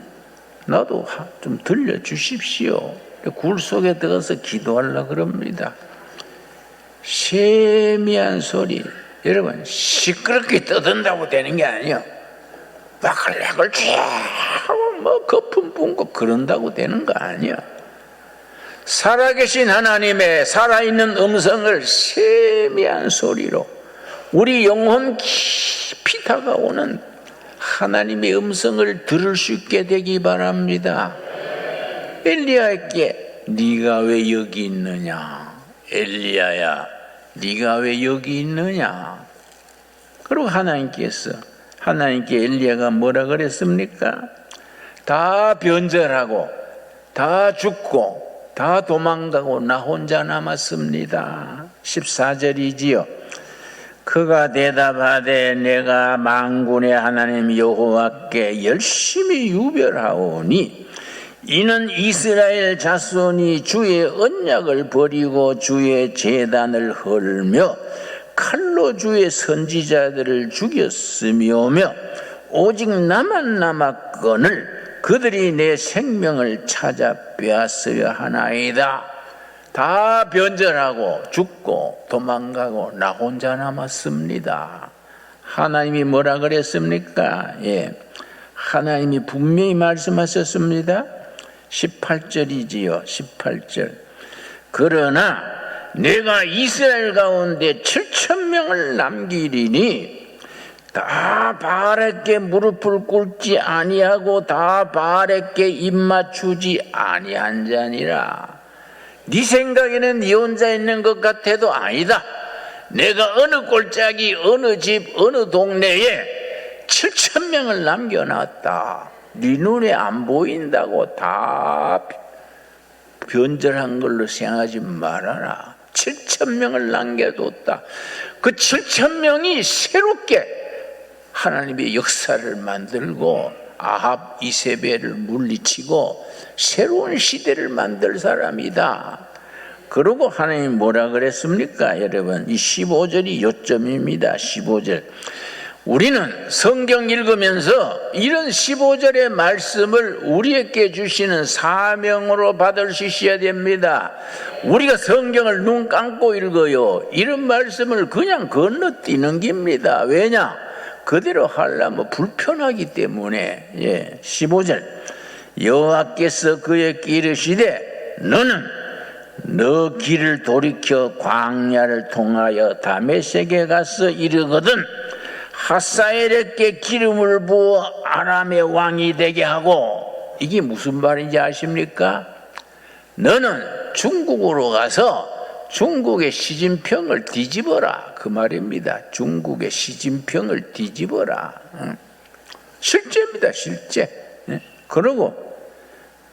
나도 좀 들려주십시오. 굴 속에 들어가서 기도하려고 그럽니다. 세미한 소리. 여러분 시끄럽게 떠든다고 되는 게 아니에요. 와글와글 쫙 뭐 거품 뿜고 그런다고 되는 거 아니야. 살아계신 하나님의 살아있는 음성을 세미한 소리로 우리 영혼 깊이 다가오는 하나님의 음성을 들을 수 있게 되기 바랍니다. 엘리야에게 네가 왜 여기 있느냐. 엘리야야 네가 왜 여기 있느냐. 그리고 하나님께 엘리야가 뭐라 그랬습니까? 다 변절하고 다 죽고 다 도망가고 나 혼자 남았습니다. 14절이지요. 그가 대답하되 내가 만군의 하나님 여호와께 열심히 유별하오니 이는 이스라엘 자손이 주의 언약을 버리고 주의 제단을 헐며 칼로 주의 선지자들을 죽였으며며 오직 나만 남았거늘 그들이 내 생명을 찾아 빼앗으려 하나이다. 다 변절하고 죽고 도망가고 나 혼자 남았습니다. 하나님이 뭐라 그랬습니까? 하나님이 분명히 말씀하셨습니다. 18절이지요. 18절. 그러나 내가 이스라엘 가운데 7,000명을 남기리니 다 바알에게 무릎을 꿇지 아니하고 다 바알에게 입맞추지 아니한 자니라. 네 생각에는 네 혼자 있는 것 같아도 아니다. 내가 어느 골짜기 어느 집 어느 동네에 7,000명을 남겨놨다. 네 눈에 안 보인다고 다 변절한 걸로 생각하지 말아라. 7,000명을 남겨뒀다. 그 7,000명이 새롭게 하나님의 역사를 만들고 아합 이세벨을 물리치고 새로운 시대를 만들 사람이다. 그러고 하나님 뭐라 그랬습니까? 여러분 이 15절이 요점입니다. 15절. 우리는 성경 읽으면서 이런 15절의 말씀을 우리에게 주시는 사명으로 받을 수 있어야 됩니다. 우리가 성경을 눈 감고 읽어요. 이런 말씀을 그냥 건너뛰는 겁니다. 왜냐? 그대로 하려면 불편하기 때문에. 15절. 여호와께서 그에게 이르시되 너는 너 길을 돌이켜 광야를 통하여 다메섹에 가서 이르거든 하사엘에게 기름을 부어 아람의 왕이 되게 하고. 이게 무슨 말인지 아십니까? 너는 중국으로 가서 중국의 시진핑을 뒤집어라 그 말입니다. 중국의 시진핑을 뒤집어라. 실제입니다. 실제. 그러고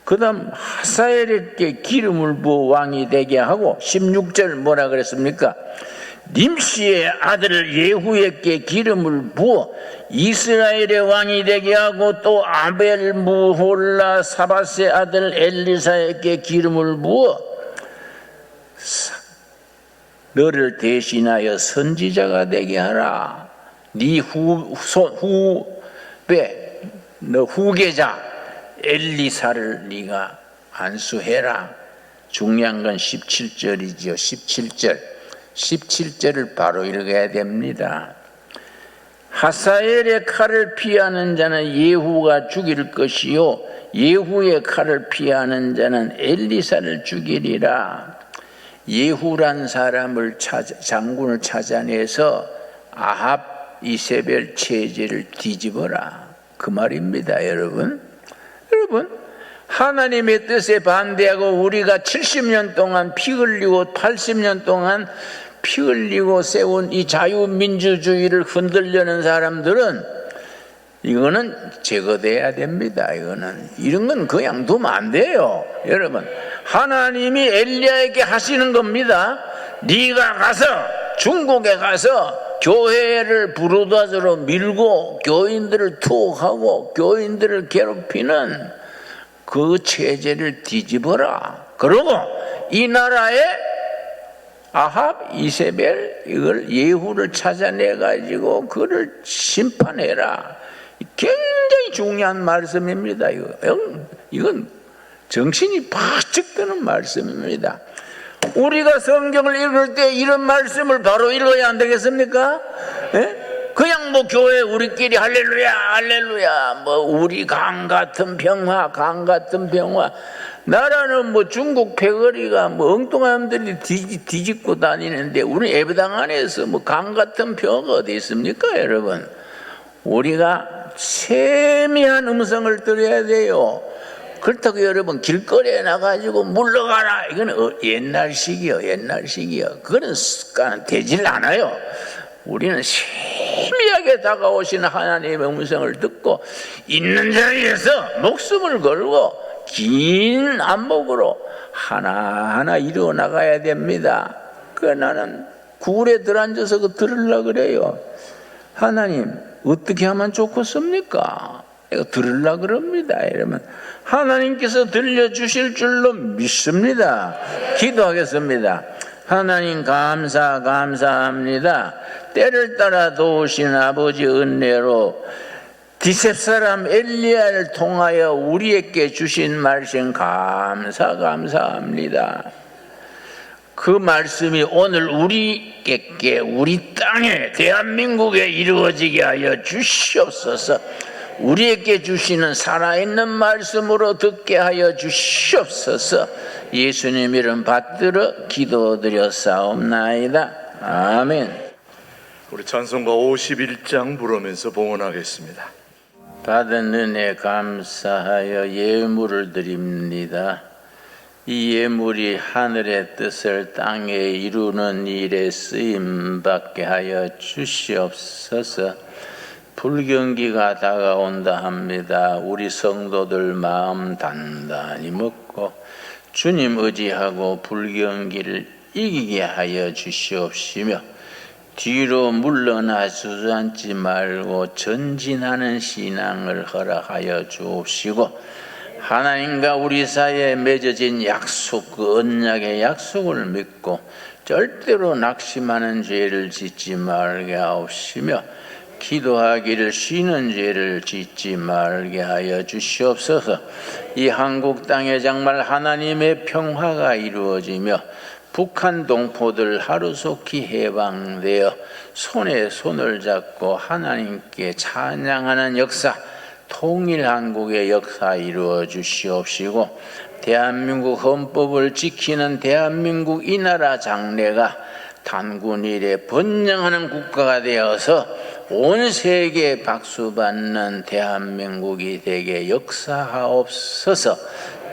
그 다음 하사엘에게 기름을 부어 왕이 되게 하고 16절 뭐라 그랬습니까? 님시의 아들 예후에게 기름을 부어 이스라엘의 왕이 되게 하고 또 아벨 무홀라 사밧의 아들 엘리사에게 기름을 부어 너를 대신하여 선지자가 되게 하라. 네 후배 너 후계자 엘리사를 네가 안수해라. 중요한 건 17절이지요. 17절. 17절을 바로 읽어야 됩니다. 하사엘의 칼을 피하는 자는 예후가 죽일 것이요 예후의 칼을 피하는 자는 엘리사를 죽이리라. 예후란 사람을 장군을 찾아내서 아합 이세벨 체제를 뒤집어라 그 말입니다. 여러분 하나님의 뜻에 반대하고 우리가 70년 동안 피 흘리고 80년 동안 피 흘리고 세운 이 자유민주주의를 흔들려는 사람들은 이거는 제거돼야 됩니다. 이런 건 그냥 두면 안 돼요. 여러분, 하나님이 엘리야에게 하시는 겁니다. 네가 가서 중국에 가서 교회를 부르다스로 밀고 교인들을 투옥하고 교인들을 괴롭히는 그 체제를 뒤집어라. 그리고 이 나라에 아합, 이세벨 이걸 예후를 찾아내 가지고 그를 심판해라. 굉장히 중요한 말씀입니다. 이건 정신이 바짝 드는 말씀입니다. 우리가 성경을 읽을 때 이런 말씀을 바로 읽어야 안 되겠습니까? 예? 그냥 뭐 교회 우리끼리 할렐루야 할렐루야 뭐 우리 강 같은 평화 강 같은 평화, 나라는 뭐 중국 패거리가 뭐 엉뚱한 놈들이 뒤집고 다니는데 우리 예배당 안에서 뭐 강 같은 평화가 어디 있습니까? 여러분, 우리가 세미한 음성을 들어야 돼요. 그렇다고 여러분 길거리에 나가지고 물러가라, 이건 옛날식이요. 그거는 습관은 되질 않아요. 우리는 세미하게 다가오시는 하나님의 음성을 듣고 있는 자리에서 목숨을 걸고 긴 안목으로 하나하나 이루어 나가야 됩니다. 나는 굴에 들어앉아서 그 들으려고 그래요. 하나님 어떻게 하면 좋겠습니까? 이거 들으려고 그럽니다. 이러면 하나님께서 들려주실 줄로 믿습니다. 기도하겠습니다. 하나님 감사합니다. 때를 따라 도우신 아버지 은혜로 디셉 사람 엘리야를 통하여 우리에게 주신 말씀 감사합니다. 그 말씀이 오늘 우리에게 우리 땅에 대한민국에 이루어지게 하여 주시옵소서. 우리에게 주시는 살아있는 말씀으로 듣게 하여 주시옵소서. 예수님 이름 받들어 기도드렸사옵나이다. 아멘. 우리 찬송가 51장 부르면서 봉헌하겠습니다. 받은 은혜 감사하여 예물을 드립니다. 이 예물이 하늘의 뜻을 땅에 이루는 일에 쓰임받게 하여 주시옵소서. 불경기가 다가온다 합니다. 우리 성도들 마음 단단히 먹고 주님 의지하고 불경기를 이기게 하여 주시옵시며 뒤로 물러나 주저앉지 말고 전진하는 신앙을 허락하여 주옵시고 하나님과 우리 사이에 맺어진 약속, 그 언약의 약속을 믿고 절대로 낙심하는 죄를 짓지 말게 하옵시며 기도하기를 쉬는 죄를 짓지 말게 하여 주시옵소서. 이 한국 땅에 정말 하나님의 평화가 이루어지며 북한 동포들 하루속히 해방되어 손에 손을 잡고 하나님께 찬양하는 역사, 통일한국의 역사 이루어 주시옵시고 대한민국 헌법을 지키는 대한민국 이 나라 장래가 단군 이래 번영하는 국가가 되어서 온 세계에 박수받는 대한민국이 되게 역사하옵소서.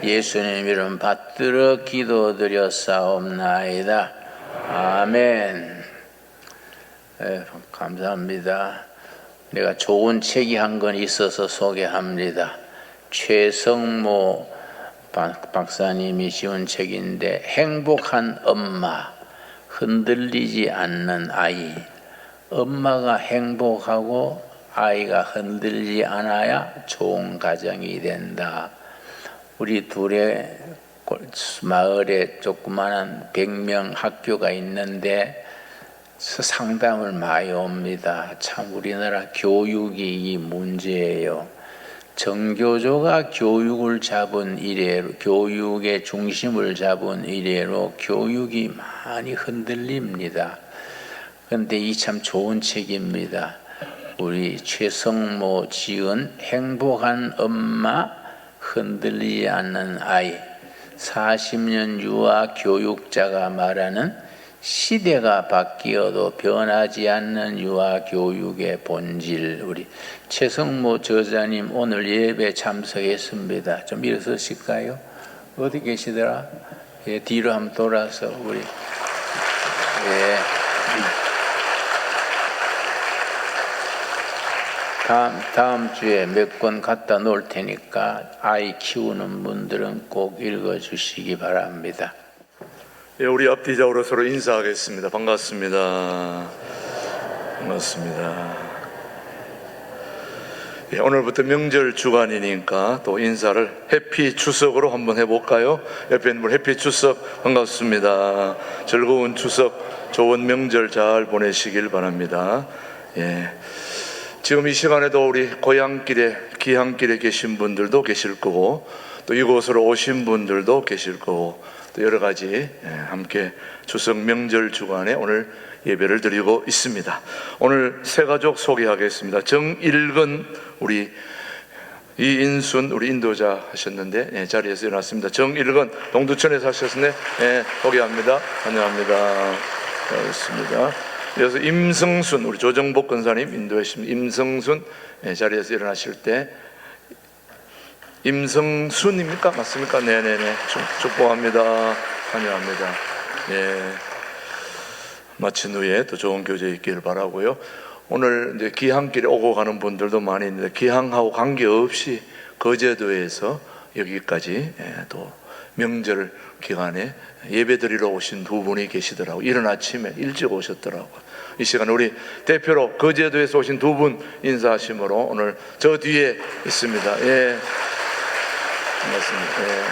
예수님 이름 받들어 기도드렸사옵나이다. 아멘. 감사합니다. 내가 좋은 책이 한 권 있어서 소개합니다. 최성모 박사님이 지은 책인데 행복한 엄마, 흔들리지 않는 아이. 엄마가 행복하고 아이가 흔들리지 않아야 좋은 가정이 된다. 우리 둘의 마을에 조그마한 100명 학교가 있는데 상담을 많이 옵니다. 참 우리나라 교육이 문제예요. 정교조가 교육을 잡은 이래로, 교육의 중심을 잡은 이래로 교육이 많이 흔들립니다. 그런데 이 참 좋은 책입니다. 우리 최성모 지은 행복한 엄마, 흔들리지 않는 아이. 40년 유아 교육자가 말하는 시대가 바뀌어도 변하지 않는 유아 교육의 본질. 우리 최성모 저자님 오늘 예배 참석했습니다. 좀 일어서실까요? 어디 계시더라? 예, 뒤로 한번 돌아서 우리 다음 주에 몇 권 갖다 놓을 테니까 아이 키우는 분들은 꼭 읽어주시기 바랍니다. 예, 우리 앞뒤적으로 서로 인사하겠습니다. 반갑습니다. 반갑습니다. 예, 오늘부터 명절 주간이니까 또 인사를 해피 추석으로 한번 해볼까요? 옆에 있는 분 해피 추석 반갑습니다. 즐거운 추석, 좋은 명절 잘 보내시길 바랍니다. 예. 지금 이 시간에도 우리 고향길에, 귀향길에 계신 분들도 계실 거고, 또 이곳으로 오신 분들도 계실 거고, 또 여러 가지 함께 추석 명절 주간에 오늘 예배를 드리고 있습니다. 오늘 세 가족 소개하겠습니다. 정일근 우리 이인순 우리 인도자 하셨는데 자리에서 일어났습니다. 정일근 동두천에서 하셨는데 소개합니다. 환영합니다. 반갑습니다. 이어서 임성순 우리 조정복 권사님 인도에 계십니다. 임성순 자리에서 일어나실 때 임성순입니까? 맞습니까? 네네네. 축복합니다. 환영합니다. 예. 마친 후에 또 좋은 교제 있기를 바라고요. 오늘 이제 귀향길에 오고 가는 분들도 많이 있는데 귀향하고 관계없이 거제도에서 여기까지 또 명절 기간에 예배드리러 오신 두 분이 계시더라고요. 이른 아침에 일찍 오셨더라고요. 이 시간 우리 대표로 거제도에서 오신 두 분 인사하심으로 오늘 저 뒤에 있습니다. 예. 반갑습니다. 예.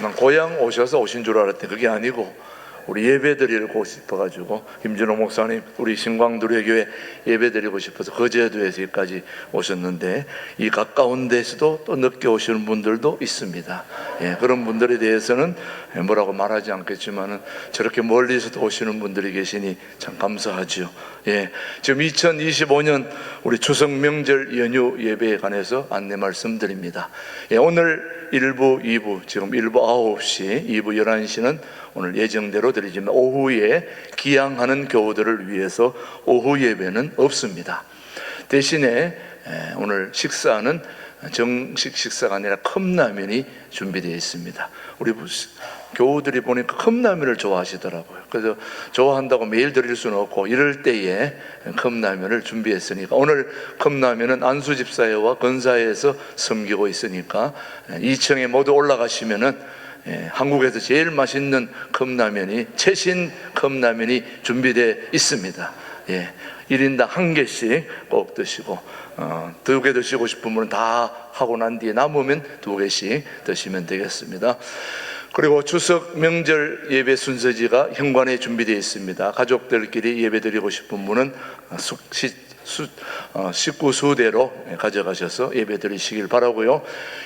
난 고향 오셔서 오신 줄 알았더니 그게 아니고 우리 예배 드리고 싶어가지고 김준호 목사님 우리 신광두려교회 예배 드리고 싶어서 거제도에서 여기까지 오셨는데 이 가까운 데서도 또 늦게 오시는 분들도 있습니다. 예, 그런 분들에 대해서는 뭐라고 말하지 않겠지만은 저렇게 멀리서도 오시는 분들이 계시니 참 감사하죠. 예, 지금 2025년 우리 추석 명절 연휴 예배에 관해서 안내 말씀드립니다. 예, 오늘 1부, 2부, 지금 1부 9시, 2부 11시는 오늘 예정대로 드리지만 오후에 귀향하는 교우들을 위해서 오후 예배는 없습니다. 대신에 오늘 식사는 정식 식사가 아니라 컵라면이 준비되어 있습니다. 우리 교우들이 보니까 컵라면을 좋아하시더라고요. 그래서 좋아한다고 매일 드릴 수는 없고 이럴 때에 컵라면을 준비했으니까 오늘 컵라면은 안수집사회와 건사회에서 섬기고 있으니까 2층에 모두 올라가시면은 한국에서 제일 맛있는 컵라면이 최신 컵라면이 준비되어 있습니다. 1인당 1개씩 꼭 드시고 2개 드시고 싶은 분은 다 하고 난 뒤에 남으면 2개씩 드시면 되겠습니다. 그리고 추석 명절 예배 순서지가 현관에 준비되어 있습니다. 가족들끼리 예배 드리고 싶은 분은 식구 수대로 가져가셔서 예배 드리시길 바라고요.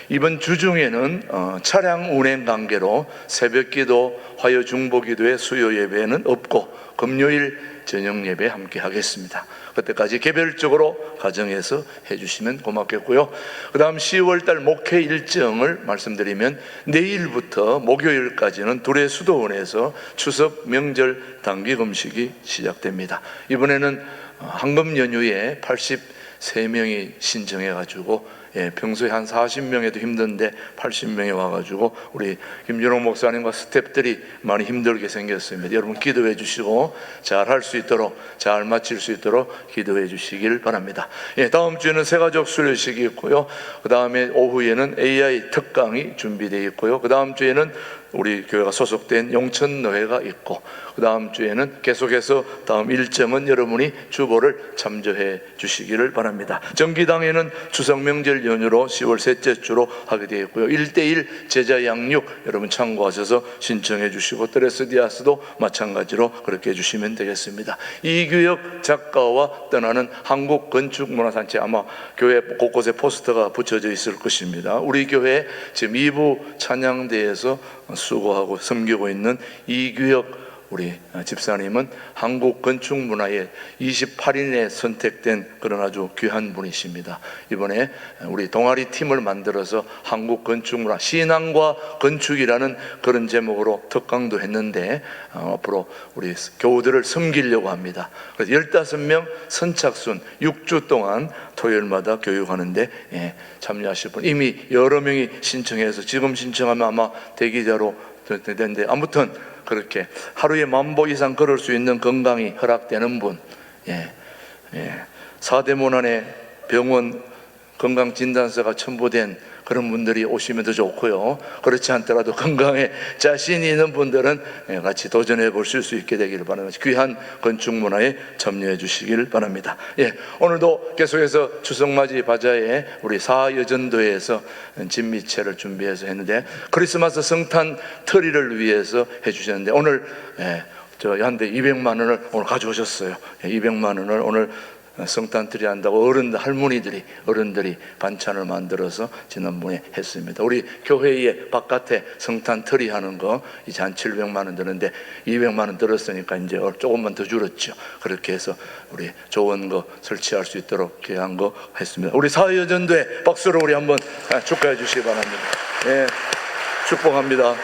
이번 주 중에는 차량 운행 관계로 새벽기도, 화요 중보기도의 수요 예배는 없고 금요일 저녁 예배 함께 하겠습니다. 그때까지 개별적으로 가정에서 해주시면 고맙겠고요. 그 다음 10월달 목회 일정을 말씀드리면 내일부터 목요일까지는 둘의 수도원에서 추석 명절 단기 금식이 시작됩니다. 이번에는 황금 연휴에 83명이 신청해가지고 평소에 한 40명에도 힘든데 80명이 와가지고 우리 김준호 목사님과 스태프들이 많이 힘들게 생겼습니다. 여러분 기도해 주시고 잘 할 수 있도록 잘 마칠 수 있도록 기도해 주시길 바랍니다. 다음 주에는 새가족 수료식이 있고요. 그 다음에 오후에는 AI 특강이 준비되어 있고요. 그 다음 주에는 우리 교회가 소속된 용천노회가 있고 그 다음 주에는 계속해서 다음 일정은 여러분이 주보를 참조해 주시기를 바랍니다. 정기당에는 추석 명절 연휴로 10월 셋째 주로 하게 되어 있고요. 1:1 제자 양육 여러분 참고하셔서 신청해 주시고 드레스디아스도 마찬가지로 그렇게 해주시면 되겠습니다. 이규혁 작가와 떠나는 한국건축문화단체 아마 교회 곳곳에 포스터가 붙여져 있을 것입니다. 우리 교회 지금 2부 찬양대에서 수고하고 섬기고 있는 이규혁 우리 집사님은 한국 건축 문화의 28인에 선택된 그런 아주 귀한 분이십니다. 이번에 우리 동아리 팀을 만들어서 한국 건축 문화 신앙과 건축이라는 그런 제목으로 특강도 했는데 앞으로 우리 교우들을 섬기려고 합니다. 그래서 15명 선착순 6주 동안 토요일마다 교육하는데 참여하실 분 이미 여러 명이 신청해서 지금 신청하면 아마 대기자로 되는데 아무튼 그렇게 하루에 10,000보 이상 걸을 수 있는 건강이 허락되는 분 사대문안에 병원 건강진단서가 첨부된 그런 분들이 오시면 더 좋고요. 그렇지 않더라도 건강에 자신이 있는 분들은 같이 도전해 보실 수 있게 되기를 바랍니다. 귀한 건축문화에 참여해 주시길 바랍니다. 오늘도 계속해서 추석맞이 바자회 우리 사여전도에서 진미채를 준비해서 했는데 크리스마스 성탄 트리를 위해서 해주셨는데 오늘 저한테 200만 원을 오늘 가져오셨어요. 200만 원을 오늘 성탄트리 한다고 어른들이 반찬을 만들어서 지난번에 했습니다. 우리 교회의 바깥에 성탄트리 하는 거 이제 한 700만 원 드는데 200만 원 들었으니까 이제 조금만 더 줄었죠. 그렇게 해서 우리 좋은 거 설치할 수 있도록 귀한 거 했습니다. 우리 사회여전도에 박수로 우리 한번 축하해 주시기 바랍니다. 축복합니다.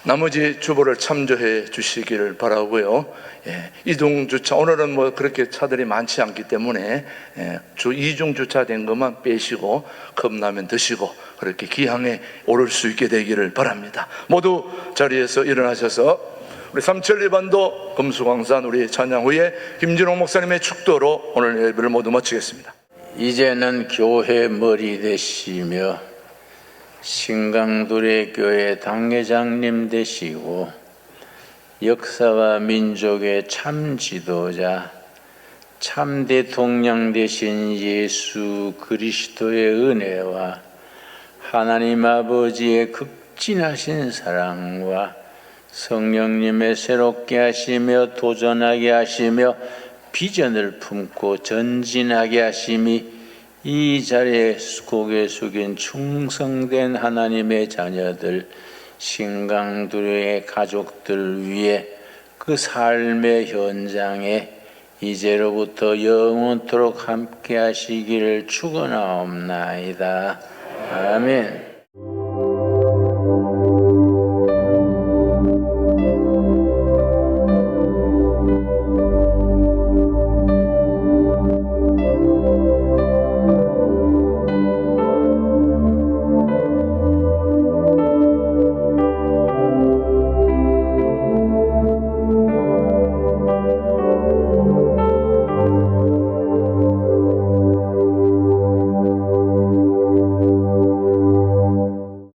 나머지 주보를 참조해 주시기를 바라고요. 이중 주차, 오늘은 뭐 그렇게 차들이 많지 않기 때문에 이중 주차된 것만 빼시고 컵라면 드시고 그렇게 기항에 오를 수 있게 되기를 바랍니다. 모두 자리에서 일어나셔서 우리 삼천리반도 금수광산 우리 찬양 후에 김진홍 목사님의 축도로 오늘 예배를 모두 마치겠습니다. 이제는 교회 머리 되시며 신강두레 교회 당회장님 되시고 역사와 민족의 참 지도자 참 대통령 되신 예수 그리스도의 은혜와 하나님 아버지의 극진하신 사랑과 성령님의 새롭게 하시며 도전하게 하시며 비전을 품고 전진하게 하심이 이 자리에 고개 숙인 충성된 하나님의 자녀들 신강두레의 가족들 위해 그 삶의 현장에 이제로부터 영원토록 함께 하시기를 축원하옵나이다. 아멘.